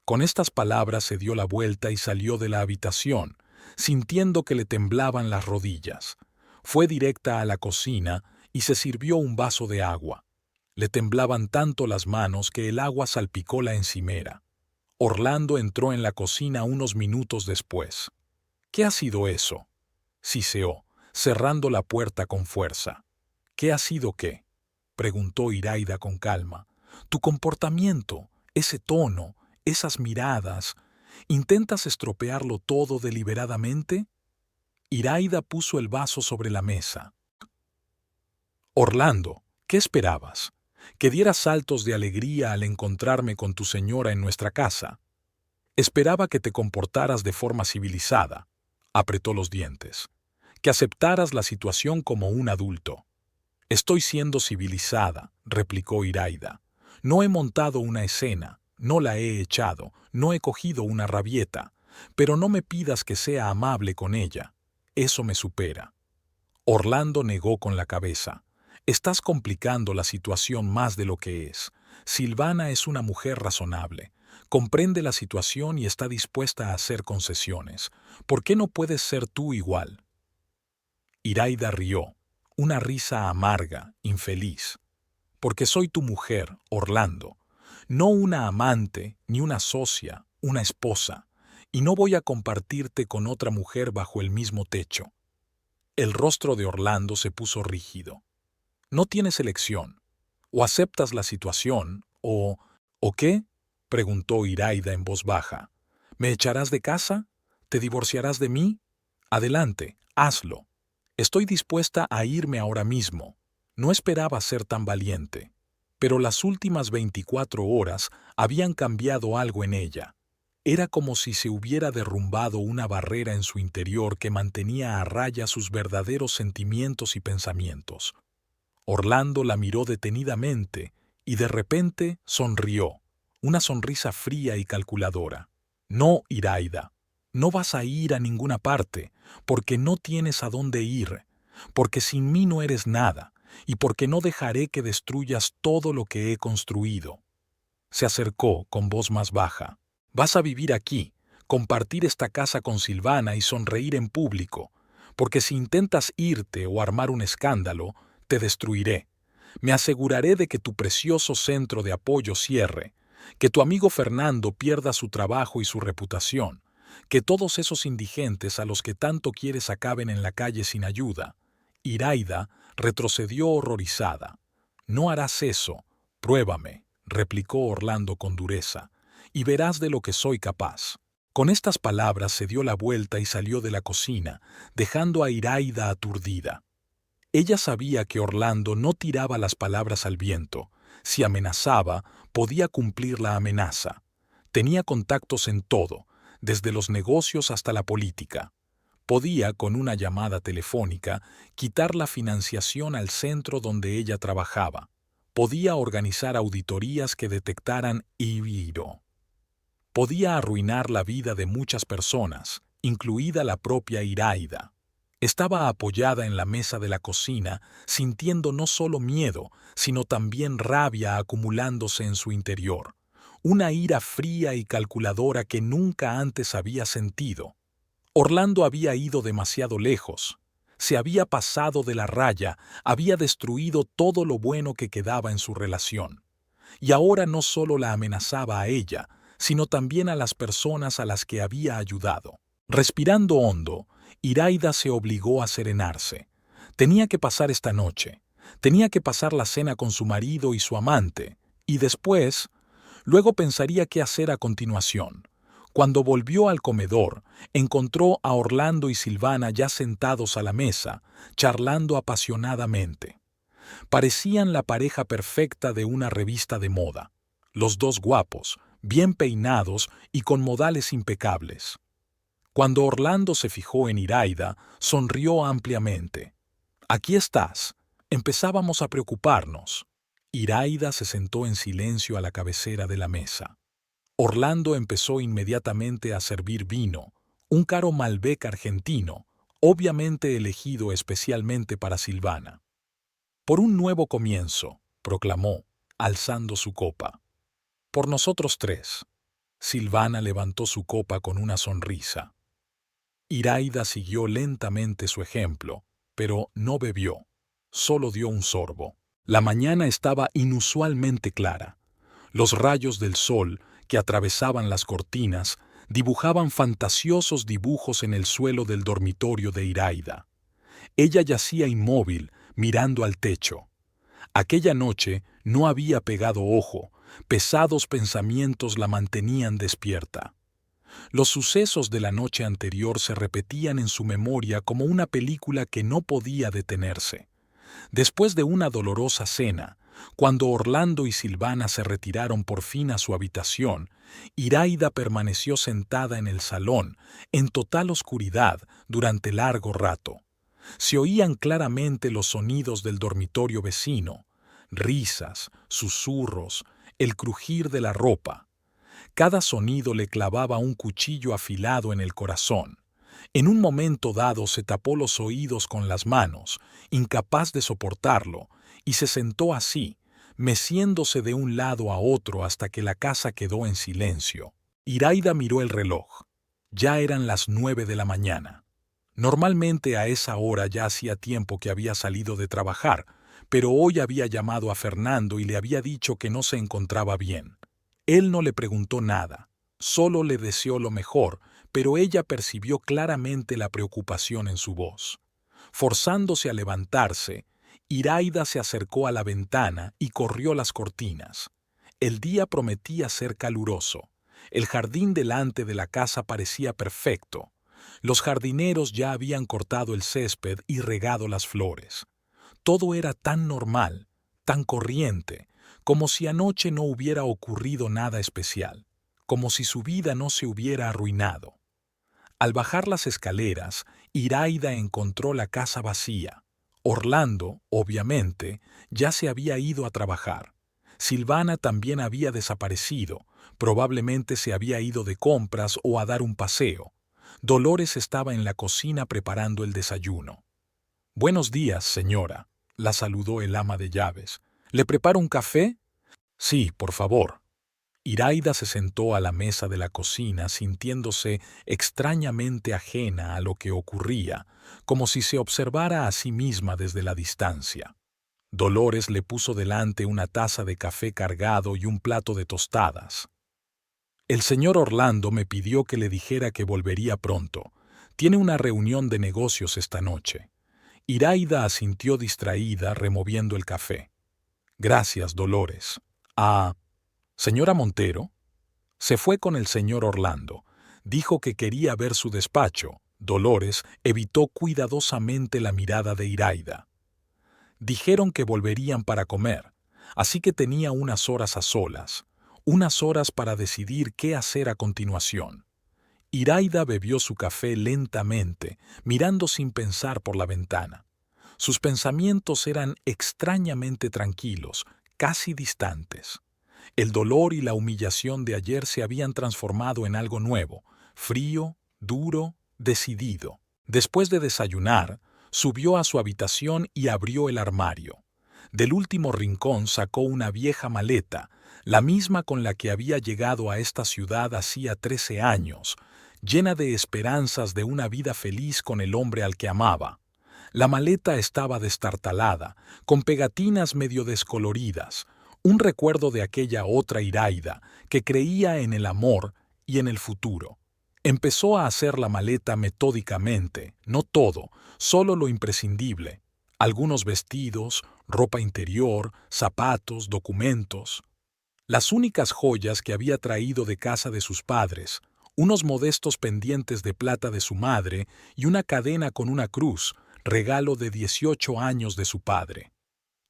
Con estas palabras se dio la vuelta y salió de la habitación, sintiendo que le temblaban las rodillas. Fue directa a la cocina y se sirvió un vaso de agua. Le temblaban tanto las manos que el agua salpicó la encimera. Orlando entró en la cocina unos minutos después. ¿Qué ha sido eso? Siseó, cerrando la puerta con fuerza. ¿Qué ha sido qué? Preguntó Iraida con calma. Tu comportamiento, ese tono, esas miradas. ¿Intentas estropearlo todo deliberadamente? Iraida puso el vaso sobre la mesa. Orlando, ¿qué esperabas? ¿Que dieras saltos de alegría al encontrarme con tu señora en nuestra casa? Esperaba que te comportaras de forma civilizada. Apretó los dientes. Que aceptaras la situación como un adulto. Estoy siendo civilizada, replicó Iraida. No he montado una escena, no la he echado, no he cogido una rabieta, pero no me pidas que sea amable con ella. Eso me supera. Orlando negó con la cabeza. Estás complicando la situación más de lo que es. Silvana es una mujer razonable. Comprende la situación y está dispuesta a hacer concesiones. ¿Por qué no puedes ser tú igual? Iraida rió, una risa amarga, infeliz. Porque soy tu mujer, Orlando. No una amante, ni una socia, una esposa. Y no voy a compartirte con otra mujer bajo el mismo techo. El rostro de Orlando se puso rígido. No tienes elección. O aceptas la situación, ¿O qué? Preguntó Iraida en voz baja. ¿Me echarás de casa? ¿Te divorciarás de mí? Adelante, hazlo. Estoy dispuesta a irme ahora mismo. No esperaba ser tan valiente. Pero las últimas 24 horas habían cambiado algo en ella. Era como si se hubiera derrumbado una barrera en su interior que mantenía a raya sus verdaderos sentimientos y pensamientos. Orlando la miró detenidamente y de repente sonrió, una sonrisa fría y calculadora. No, Iraida, no vas a ir a ninguna parte, porque no tienes a dónde ir, porque sin mí no eres nada, y porque no dejaré que destruyas todo lo que he construido. Se acercó con voz más baja. Vas a vivir aquí, compartir esta casa con Silvana y sonreír en público, porque si intentas irte o armar un escándalo, te destruiré. Me aseguraré de que tu precioso centro de apoyo cierre, que tu amigo Fernando pierda su trabajo y su reputación, que todos esos indigentes a los que tanto quieres acaben en la calle sin ayuda. Iraida retrocedió horrorizada. No harás eso, pruébame, replicó Orlando con dureza, y verás de lo que soy capaz. Con estas palabras se dio la vuelta y salió de la cocina, dejando a Iraida aturdida. Ella sabía que Orlando no tiraba las palabras al viento. Si amenazaba, podía cumplir la amenaza. Tenía contactos en todo, desde los negocios hasta la política. Podía, con una llamada telefónica, quitar la financiación al centro donde ella trabajaba. Podía organizar auditorías que detectaran IVIRO. Podía arruinar la vida de muchas personas, incluida la propia Iraida. Estaba apoyada en la mesa de la cocina, sintiendo no solo miedo, sino también rabia acumulándose en su interior. Una ira fría y calculadora que nunca antes había sentido. Orlando había ido demasiado lejos. Se había pasado de la raya, había destruido todo lo bueno que quedaba en su relación. Y ahora no solo la amenazaba a ella, sino también a las personas a las que había ayudado. Respirando hondo, Iraida se obligó a serenarse. Tenía que pasar esta noche. Tenía que pasar la cena con su marido y su amante. Y después, luego pensaría qué hacer a continuación. Cuando volvió al comedor, encontró a Orlando y Silvana ya sentados a la mesa, charlando apasionadamente. Parecían la pareja perfecta de una revista de moda. Los dos guapos, bien peinados y con modales impecables. Cuando Orlando se fijó en Iraida, sonrió ampliamente. «Aquí estás. Empezábamos a preocuparnos». Iraida se sentó en silencio a la cabecera de la mesa. Orlando empezó inmediatamente a servir vino, un caro Malbec argentino, obviamente elegido especialmente para Silvana. «Por un nuevo comienzo», proclamó, alzando su copa. «Por nosotros tres». Silvana levantó su copa con una sonrisa. Iraida siguió lentamente su ejemplo, pero no bebió, solo dio un sorbo. La mañana estaba inusualmente clara. Los rayos del sol, que atravesaban las cortinas, dibujaban fantasiosos dibujos en el suelo del dormitorio de Iraida. Ella yacía inmóvil, mirando al techo. Aquella noche no había pegado ojo, pesados pensamientos la mantenían despierta. Los sucesos de la noche anterior se repetían en su memoria como una película que no podía detenerse. Después de una dolorosa cena, cuando Orlando y Silvana se retiraron por fin a su habitación, Iraida permaneció sentada en el salón, en total oscuridad, durante largo rato. Se oían claramente los sonidos del dormitorio vecino, risas, susurros, el crujir de la ropa. Cada sonido le clavaba un cuchillo afilado en el corazón. En un momento dado se tapó los oídos con las manos, incapaz de soportarlo, y se sentó así, meciéndose de un lado a otro hasta que la casa quedó en silencio. Iraida miró el reloj. Ya eran las 9 de la mañana. Normalmente a esa hora ya hacía tiempo que había salido de trabajar, pero hoy había llamado a Fernando y le había dicho que no se encontraba bien. Él no le preguntó nada, solo le deseó lo mejor, pero ella percibió claramente la preocupación en su voz. Forzándose a levantarse, Iraida se acercó a la ventana y corrió las cortinas. El día prometía ser caluroso. El jardín delante de la casa parecía perfecto. Los jardineros ya habían cortado el césped y regado las flores. Todo era tan normal, tan corriente, como si anoche no hubiera ocurrido nada especial, como si su vida no se hubiera arruinado. Al bajar las escaleras, Iraida encontró la casa vacía. Orlando, obviamente, ya se había ido a trabajar. Silvana también había desaparecido, probablemente se había ido de compras o a dar un paseo. Dolores estaba en la cocina preparando el desayuno. «Buenos días, señora», la saludó el ama de llaves. «¿Le preparo un café?» «Sí, por favor». Iraida se sentó a la mesa de la cocina sintiéndose extrañamente ajena a lo que ocurría, como si se observara a sí misma desde la distancia. Dolores le puso delante una taza de café cargado y un plato de tostadas. «El señor Orlando me pidió que le dijera que volvería pronto. Tiene una reunión de negocios esta noche». Iraida asintió distraída, removiendo el café. «Gracias, Dolores. Ah, ¿señora Montero?» Se fue con el señor Orlando. Dijo que quería ver su despacho. Dolores evitó cuidadosamente la mirada de Iraida. Dijeron que volverían para comer, así que tenía unas horas a solas, unas horas para decidir qué hacer a continuación. Iraida bebió su café lentamente, mirando sin pensar por la ventana. Sus pensamientos eran extrañamente tranquilos, casi distantes. El dolor y la humillación de ayer se habían transformado en algo nuevo, frío, duro, decidido. Después de desayunar, subió a su habitación y abrió el armario. Del último rincón sacó una vieja maleta, la misma con la que había llegado a esta ciudad hacía 13 años, llena de esperanzas de una vida feliz con el hombre al que amaba. La maleta estaba destartalada, con pegatinas medio descoloridas, un recuerdo de aquella otra Iraida que creía en el amor y en el futuro. Empezó a hacer la maleta metódicamente, no todo, solo lo imprescindible. Algunos vestidos, ropa interior, zapatos, documentos. Las únicas joyas que había traído de casa de sus padres, unos modestos pendientes de plata de su madre y una cadena con una cruz, regalo de 18 años de su padre.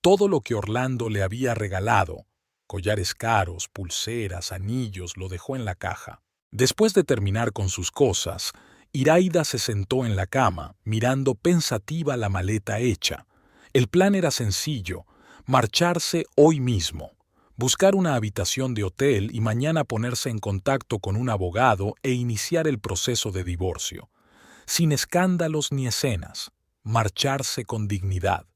Todo lo que Orlando le había regalado, collares caros, pulseras, anillos, lo dejó en la caja. Después de terminar con sus cosas, Iraida se sentó en la cama, mirando pensativa la maleta hecha. El plan era sencillo, marcharse hoy mismo, buscar una habitación de hotel y mañana ponerse en contacto con un abogado e iniciar el proceso de divorcio. Sin escándalos ni escenas, marcharse con dignidad.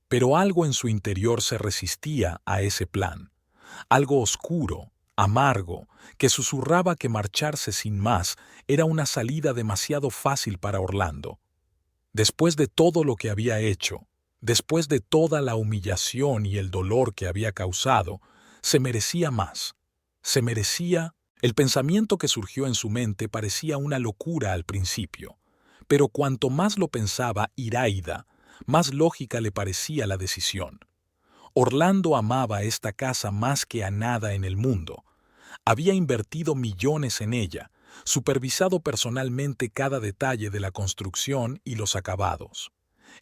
Pero algo en su interior se resistía a ese plan, algo oscuro, amargo, que susurraba que marcharse sin más era una salida demasiado fácil para Orlando. Después de todo lo que había hecho, después de toda la humillación y el dolor que había causado, se merecía más. Se merecía. El pensamiento que surgió en su mente parecía una locura al principio, pero cuanto más lo pensaba Iraida, más lógica le parecía la decisión. Orlando amaba esta casa más que a nada en el mundo. Había invertido millones en ella, supervisado personalmente cada detalle de la construcción y los acabados.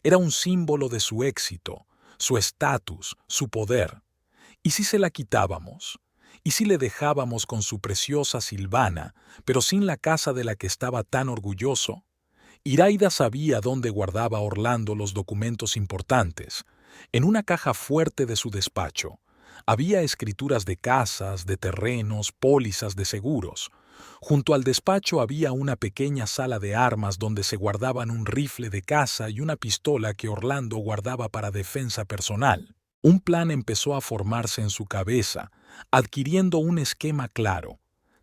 Era un símbolo de su éxito, su estatus, su poder. ¿Y si se la quitábamos? ¿Y si le dejábamos con su preciosa Silvana, pero sin la casa de la que estaba tan orgulloso? Iraida sabía dónde guardaba Orlando los documentos importantes. En una caja fuerte de su despacho. Había escrituras de casas, de terrenos, pólizas de seguros. Junto al despacho había una pequeña sala de armas donde se guardaban un rifle de caza y una pistola que Orlando guardaba para defensa personal. Un plan empezó a formarse en su cabeza, adquiriendo un esquema claro.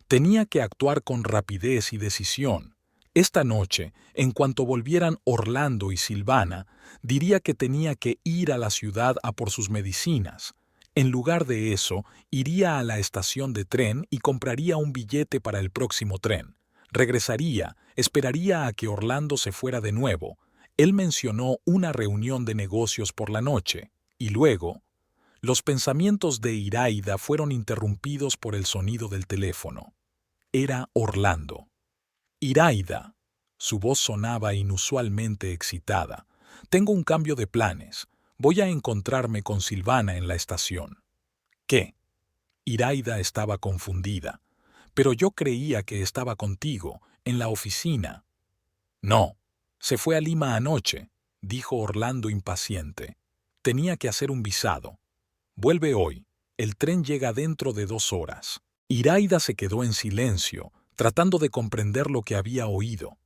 Tenía que actuar con rapidez y decisión. Esta noche, en cuanto volvieran Orlando y Silvana, diría que tenía que ir a la ciudad a por sus medicinas. En lugar de eso, iría a la estación de tren y compraría un billete para el próximo tren. Regresaría, esperaría a que Orlando se fuera de nuevo. Él mencionó una reunión de negocios por la noche, y luego, los pensamientos de Iraida fueron interrumpidos por el sonido del teléfono. Era Orlando. Iraida. Su voz sonaba inusualmente excitada. Tengo un cambio de planes. Voy a encontrarme con Silvana en la estación. ¿Qué? Iraida estaba confundida. Pero yo creía que estaba contigo, en la oficina. No, se fue a Lima anoche, dijo Orlando impaciente. Tenía que hacer un visado. Vuelve hoy. El tren llega dentro de 2 horas. Iraida se quedó en silencio, tratando de comprender lo que había oído.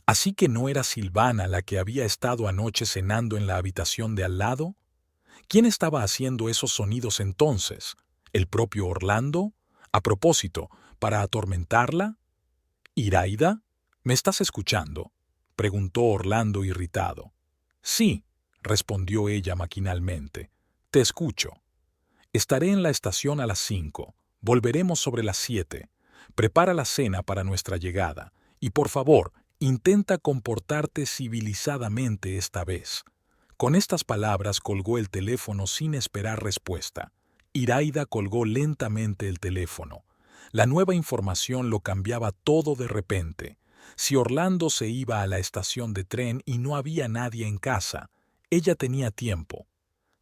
¿Así que no era Silvana la que había estado anoche cenando en la habitación de al lado? ¿Quién estaba haciendo esos sonidos entonces? ¿El propio Orlando? A propósito, ¿para atormentarla? ¿Iraida? ¿Me estás escuchando?, preguntó Orlando irritado. Sí, respondió ella maquinalmente. Te escucho. Estaré en la estación a las 5. Volveremos sobre las 7. Prepara la cena para nuestra llegada. Y por favor, intenta comportarte civilizadamente esta vez. Con estas palabras colgó el teléfono sin esperar respuesta. Iraida colgó lentamente el teléfono. La nueva información lo cambiaba todo de repente. Si Orlando se iba a la estación de tren y no había nadie en casa, ella tenía tiempo.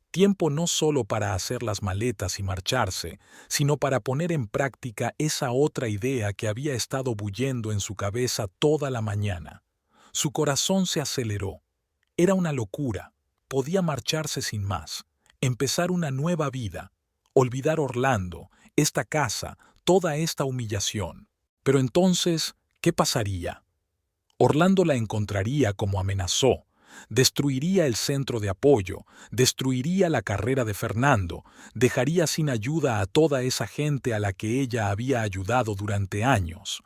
Tiempo no solo para hacer las maletas y marcharse, sino para poner en práctica esa otra idea que había estado bullendo en su cabeza toda la mañana. Su corazón se aceleró. Era una locura. Podía marcharse sin más, empezar una nueva vida, olvidar Orlando, esta casa, toda esta humillación. Pero entonces, ¿qué pasaría? Orlando la encontraría como amenazó, destruiría el centro de apoyo, destruiría la carrera de Fernando, dejaría sin ayuda a toda esa gente a la que ella había ayudado durante años.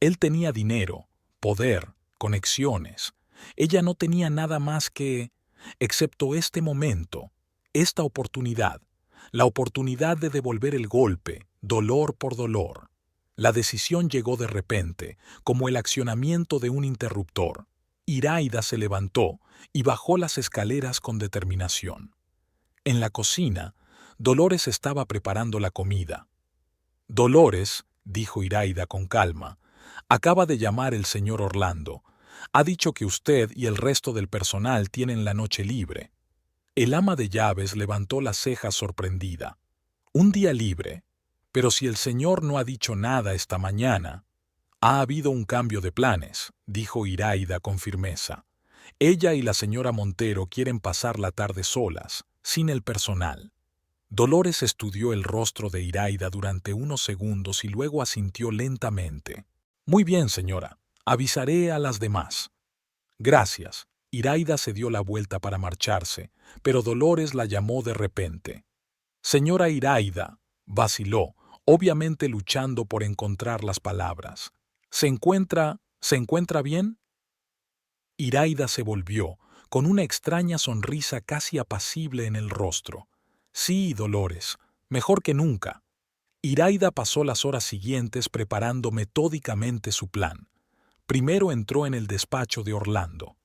Él tenía dinero, poder, conexiones. Ella no tenía nada más excepto este momento, esta oportunidad, la oportunidad de devolver el golpe, dolor por dolor. La decisión llegó de repente, como el accionamiento de un interruptor. Iraida se levantó y bajó las escaleras con determinación. En la cocina, Dolores estaba preparando la comida. Dolores, dijo Iraida con calma, acaba de llamar el señor Orlando. Ha dicho que usted y el resto del personal tienen la noche libre. El ama de llaves levantó las cejas sorprendida. Un día libre. Pero si el señor no ha dicho nada esta mañana. Ha habido un cambio de planes, dijo Iraida con firmeza. Ella y la señora Montero quieren pasar la tarde solas, sin el personal. Dolores estudió el rostro de Iraida durante unos segundos y luego asintió lentamente. Muy bien, señora. Avisaré a las demás. Gracias. Iraida se dio la vuelta para marcharse, pero Dolores la llamó de repente. Señora Iraida, vaciló, obviamente luchando por encontrar las palabras. ¿Se encuentra bien? Iraida se volvió, con una extraña sonrisa casi apacible en el rostro. Sí, Dolores, mejor que nunca. Iraida pasó las horas siguientes preparando metódicamente su plan. Primero entró en el despacho de Orlando.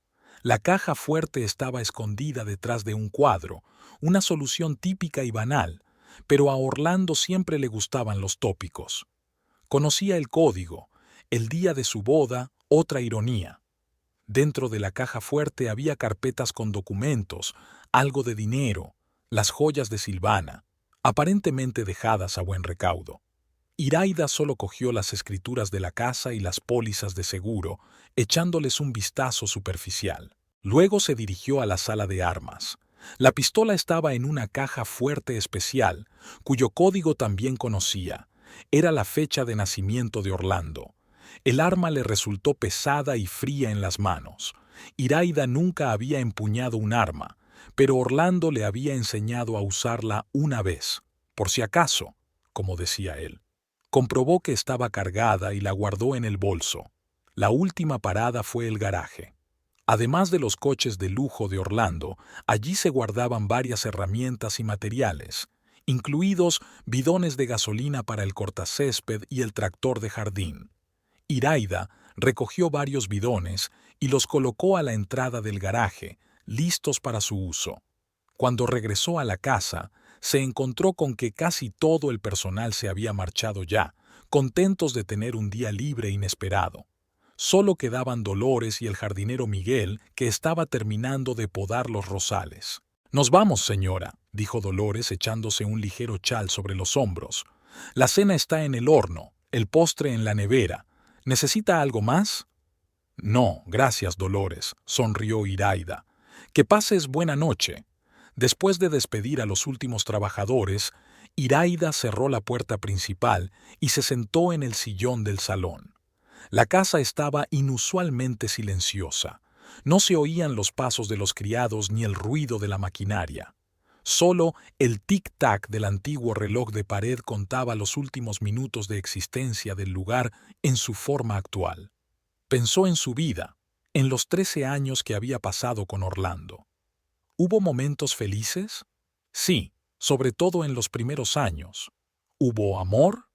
La caja fuerte estaba escondida detrás de un cuadro, una solución típica y banal, pero a Orlando siempre le gustaban los tópicos. Conocía el código, el día de su boda, otra ironía. Dentro de la caja fuerte había carpetas con documentos, algo de dinero, las joyas de Silvana, aparentemente dejadas a buen recaudo. Iraida solo cogió las escrituras de la casa y las pólizas de seguro, echándoles un vistazo superficial. Luego se dirigió a la sala de armas. La pistola estaba en una caja fuerte especial, cuyo código también conocía. Era la fecha de nacimiento de Orlando. El arma le resultó pesada y fría en las manos. Iraida nunca había empuñado un arma, pero Orlando le había enseñado a usarla una vez, por si acaso, como decía él. Comprobó que estaba cargada y la guardó en el bolso. La última parada fue el garaje. Además de los coches de lujo de Orlando, allí se guardaban varias herramientas y materiales, incluidos bidones de gasolina para el cortacésped y el tractor de jardín. Iraida recogió varios bidones y los colocó a la entrada del garaje, listos para su uso. Cuando regresó a la casa, se encontró con que casi todo el personal se había marchado ya, contentos de tener un día libre inesperado. Solo quedaban Dolores y el jardinero Miguel, que estaba terminando de podar los rosales. «Nos vamos, señora», dijo Dolores echándose un ligero chal sobre los hombros. «La cena está en el horno, el postre en la nevera. ¿Necesita algo más?» «No, gracias, Dolores», sonrió Iraida. «Que pases buena noche». Después de despedir a los últimos trabajadores, Iraida cerró la puerta principal y se sentó en el sillón del salón. La casa estaba inusualmente silenciosa. No se oían los pasos de los criados ni el ruido de la maquinaria. Solo el tic-tac del antiguo reloj de pared contaba los últimos minutos de existencia del lugar en su forma actual. Pensó en su vida, en los 13 años que había pasado con Orlando. ¿Hubo momentos felices? Sí, sobre todo en los primeros años. ¿Hubo amor?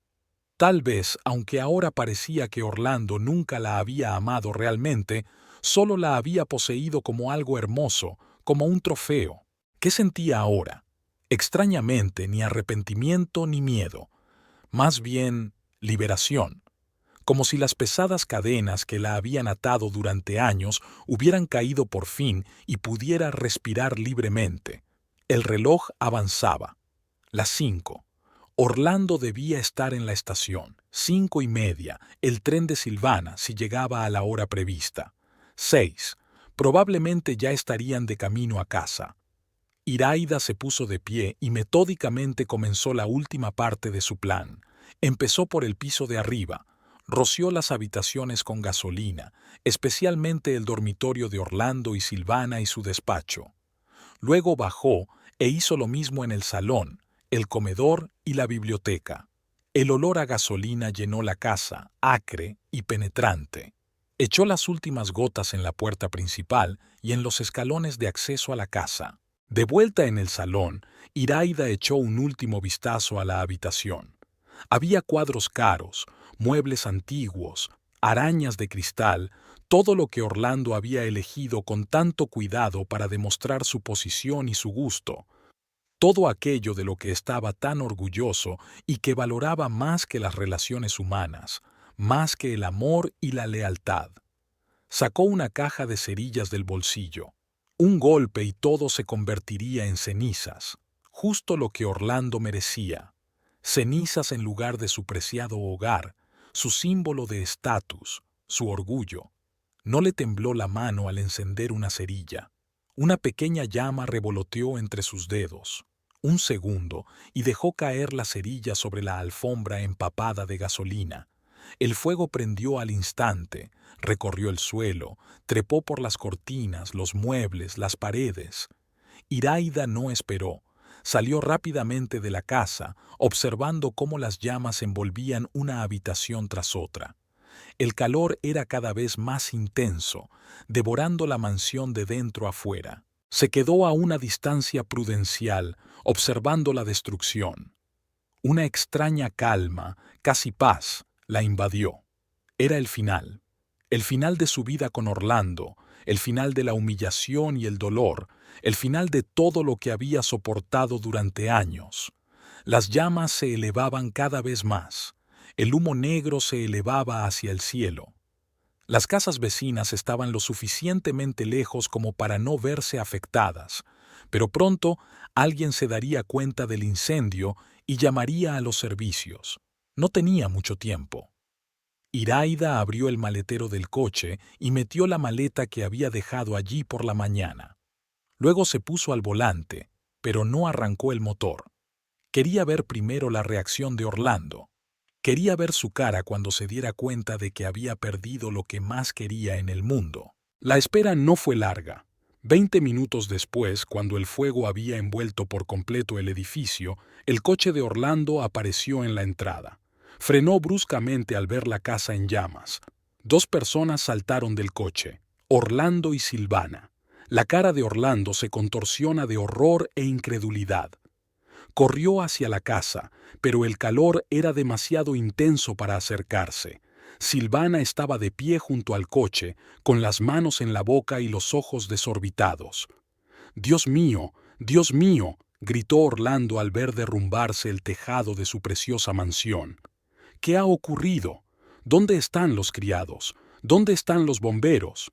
Tal vez, aunque ahora parecía que Orlando nunca la había amado realmente, solo la había poseído como algo hermoso, como un trofeo. ¿Qué sentía ahora? Extrañamente, ni arrepentimiento ni miedo. Más bien, liberación. Como si las pesadas cadenas que la habían atado durante años hubieran caído por fin y pudiera respirar libremente. El reloj avanzaba. Las 5. Orlando debía estar en la estación. 5:30, el tren de Silvana si llegaba a la hora prevista. 6. Probablemente ya estarían de camino a casa. Iraida se puso de pie y metódicamente comenzó la última parte de su plan. Empezó por el piso de arriba. Roció las habitaciones con gasolina, especialmente el dormitorio de Orlando y Silvana y su despacho. Luego bajó e hizo lo mismo en el salón, el comedor y la biblioteca. El olor a gasolina llenó la casa, acre y penetrante. Echó las últimas gotas en la puerta principal y en los escalones de acceso a la casa. De vuelta en el salón, Iraida echó un último vistazo a la habitación. Había cuadros caros, muebles antiguos, arañas de cristal, todo lo que Orlando había elegido con tanto cuidado para demostrar su posición y su gusto. Todo aquello de lo que estaba tan orgulloso y que valoraba más que las relaciones humanas, más que el amor y la lealtad. Sacó una caja de cerillas del bolsillo. Un golpe y todo se convertiría en cenizas, justo lo que Orlando merecía. Cenizas en lugar de su preciado hogar, su símbolo de estatus, su orgullo. No le tembló la mano al encender una cerilla. Una pequeña llama revoloteó entre sus dedos. Un segundo, y dejó caer la cerilla sobre la alfombra empapada de gasolina. El fuego prendió al instante, recorrió el suelo, trepó por las cortinas, los muebles, las paredes. Iraida no esperó. Salió rápidamente de la casa, observando cómo las llamas envolvían una habitación tras otra. El calor era cada vez más intenso, devorando la mansión de dentro a fuera. Se quedó a una distancia prudencial, observando la destrucción. Una extraña calma, casi paz, la invadió. Era el final de su vida con Orlando, el final de la humillación y el dolor, el final de todo lo que había soportado durante años. Las llamas se elevaban cada vez más. El humo negro se elevaba hacia el cielo. Las casas vecinas estaban lo suficientemente lejos como para no verse afectadas, pero pronto alguien se daría cuenta del incendio y llamaría a los servicios. No tenía mucho tiempo. Iraida abrió el maletero del coche y metió la maleta que había dejado allí por la mañana. Luego se puso al volante, pero no arrancó el motor. Quería ver primero la reacción de Orlando. Quería ver su cara cuando se diera cuenta de que había perdido lo que más quería en el mundo. La espera no fue larga. 20 minutos después, cuando el fuego había envuelto por completo el edificio, el coche de Orlando apareció en la entrada. Frenó bruscamente al ver la casa en llamas. 2 personas saltaron del coche, Orlando y Silvana. La cara de Orlando se contorsiona de horror e incredulidad. Corrió hacia la casa, pero el calor era demasiado intenso para acercarse. Silvana estaba de pie junto al coche, con las manos en la boca y los ojos desorbitados. Dios mío, gritó Orlando al ver derrumbarse el tejado de su preciosa mansión. ¿Qué ha ocurrido? ¿Dónde están los criados? ¿Dónde están los bomberos?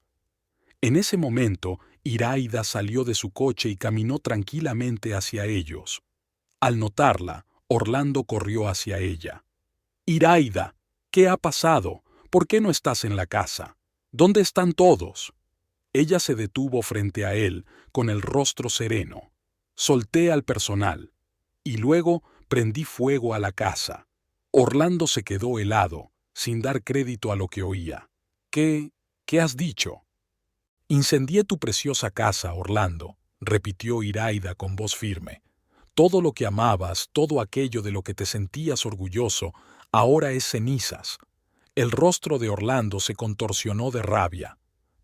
En ese momento, Iraida salió de su coche y caminó tranquilamente hacia ellos. Al notarla, Orlando corrió hacia ella. «Iraida, ¿qué ha pasado? ¿Por qué no estás en la casa? ¿Dónde están todos?» Ella se detuvo frente a él, con el rostro sereno. «Solté al personal. Y luego prendí fuego a la casa». Orlando se quedó helado, sin dar crédito a lo que oía. ¿Qué has dicho?» «Incendié tu preciosa casa, Orlando», repitió Iraida con voz firme. «Todo lo que amabas, todo aquello de lo que te sentías orgulloso, ahora es cenizas». El rostro de Orlando se contorsionó de rabia.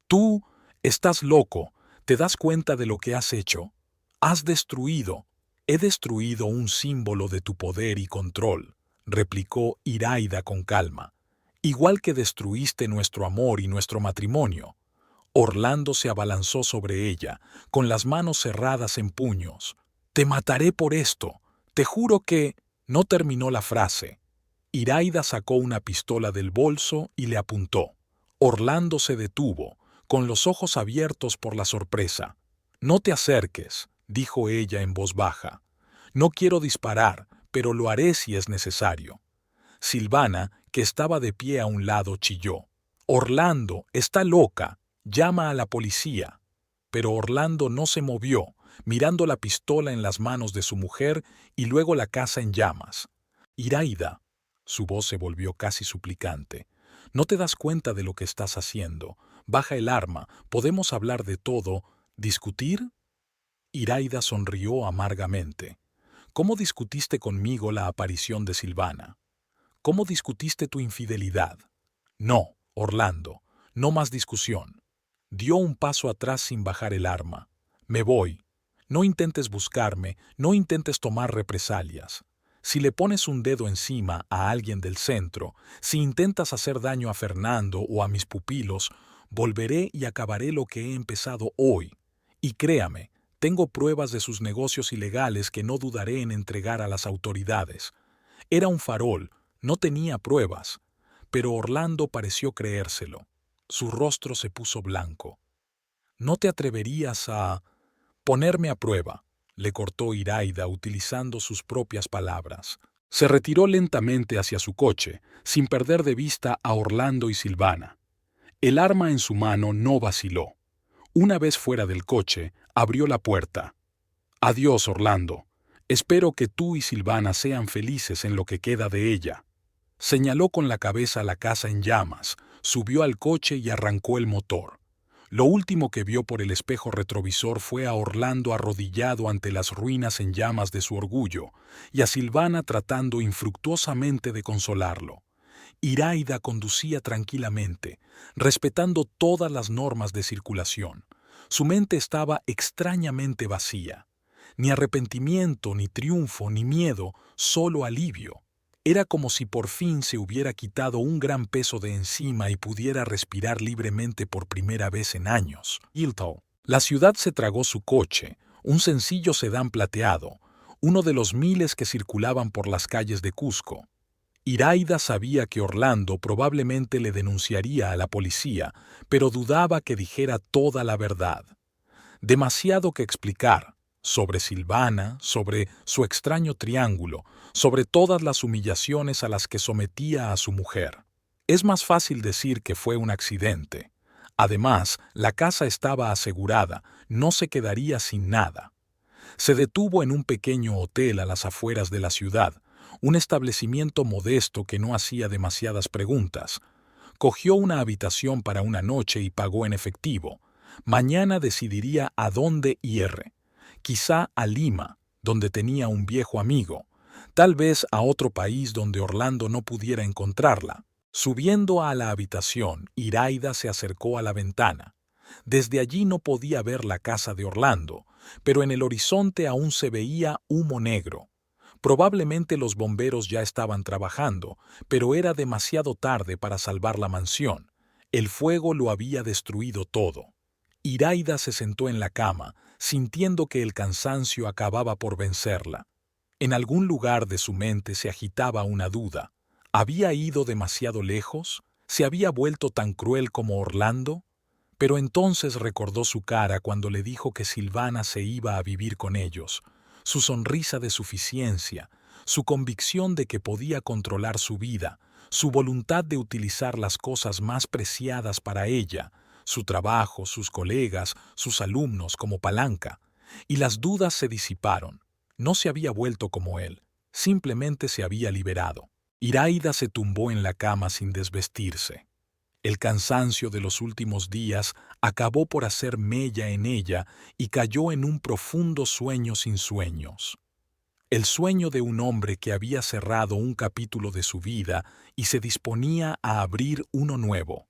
«Tú estás loco. ¿Te das cuenta de lo que has hecho? He destruido un símbolo de tu poder y control», replicó Iraida con calma. «Igual que destruiste nuestro amor y nuestro matrimonio». Orlando se abalanzó sobre ella, con las manos cerradas en puños. «Te mataré por esto. Te juro que...» No terminó la frase. Iraida sacó una pistola del bolso y le apuntó. Orlando se detuvo, con los ojos abiertos por la sorpresa. «No te acerques», dijo ella en voz baja. «No quiero disparar, pero lo haré si es necesario». Silvana, que estaba de pie a un lado, chilló. «Orlando, está loca. Llama a la policía». Pero Orlando no se movió, mirando la pistola en las manos de su mujer y luego la casa en llamas. «Iraida», su voz se volvió casi suplicante, «¿no te das cuenta de lo que estás haciendo? Baja el arma, podemos hablar de todo. ¿Discutir?» Iraida sonrió amargamente. «¿Cómo discutiste conmigo la aparición de Silvana? ¿Cómo discutiste tu infidelidad?» «No, Orlando, no más discusión». Dio un paso atrás sin bajar el arma. «Me voy. No intentes buscarme, no intentes tomar represalias. Si le pones un dedo encima a alguien del centro, si intentas hacer daño a Fernando o a mis pupilos, volveré y acabaré lo que he empezado hoy. Y créame, tengo pruebas de sus negocios ilegales que no dudaré en entregar a las autoridades». Era un farol, no tenía pruebas, pero Orlando pareció creérselo. Su rostro se puso blanco. «¿No te atreverías a ponerme a prueba?», le cortó Iraida utilizando sus propias palabras. Se retiró lentamente hacia su coche, sin perder de vista a Orlando y Silvana. El arma en su mano no vaciló. Una vez fuera del coche, abrió la puerta. «Adiós, Orlando. Espero que tú y Silvana sean felices en lo que queda de ella». Señaló con la cabeza la casa en llamas, subió al coche y arrancó el motor. Lo último que vio por el espejo retrovisor fue a Orlando arrodillado ante las ruinas en llamas de su orgullo y a Silvana tratando infructuosamente de consolarlo. Iraida conducía tranquilamente, respetando todas las normas de circulación. Su mente estaba extrañamente vacía. Ni arrepentimiento, ni triunfo, ni miedo, solo alivio. Era como si por fin se hubiera quitado un gran peso de encima y pudiera respirar libremente por primera vez en años. La ciudad se tragó su coche, un sencillo sedán plateado, uno de los miles que circulaban por las calles de Cusco. Iraida sabía que Orlando probablemente le denunciaría a la policía, pero dudaba que dijera toda la verdad. Demasiado que explicar. Sobre Silvana, sobre su extraño triángulo, sobre todas las humillaciones a las que sometía a su mujer. Es más fácil decir que fue un accidente. Además, la casa estaba asegurada, no se quedaría sin nada. Se detuvo en un pequeño hotel a las afueras de la ciudad, un establecimiento modesto que no hacía demasiadas preguntas. Cogió una habitación para una noche y pagó en efectivo. Mañana decidiría a dónde ir. Quizá a Lima, donde tenía un viejo amigo, tal vez a otro país donde Orlando no pudiera encontrarla. Subiendo a la habitación, Iraida se acercó a la ventana. Desde allí no podía ver la casa de Orlando, pero en el horizonte aún se veía humo negro. Probablemente los bomberos ya estaban trabajando, pero era demasiado tarde para salvar la mansión. El fuego lo había destruido todo. Iraida se sentó en la cama, sintiendo que el cansancio acababa por vencerla. En algún lugar de su mente se agitaba una duda. ¿Había ido demasiado lejos? ¿Se había vuelto tan cruel como Orlando? Pero entonces recordó su cara cuando le dijo que Silvana se iba a vivir con ellos, su sonrisa de suficiencia, su convicción de que podía controlar su vida, su voluntad de utilizar las cosas más preciadas para ella, su trabajo, sus colegas, sus alumnos como palanca. Y las dudas se disiparon. No se había vuelto como él, simplemente se había liberado. Iraida se tumbó en la cama sin desvestirse. El cansancio de los últimos días acabó por hacer mella en ella y cayó en un profundo sueño sin sueños. El sueño de un hombre que había cerrado un capítulo de su vida y se disponía a abrir uno nuevo.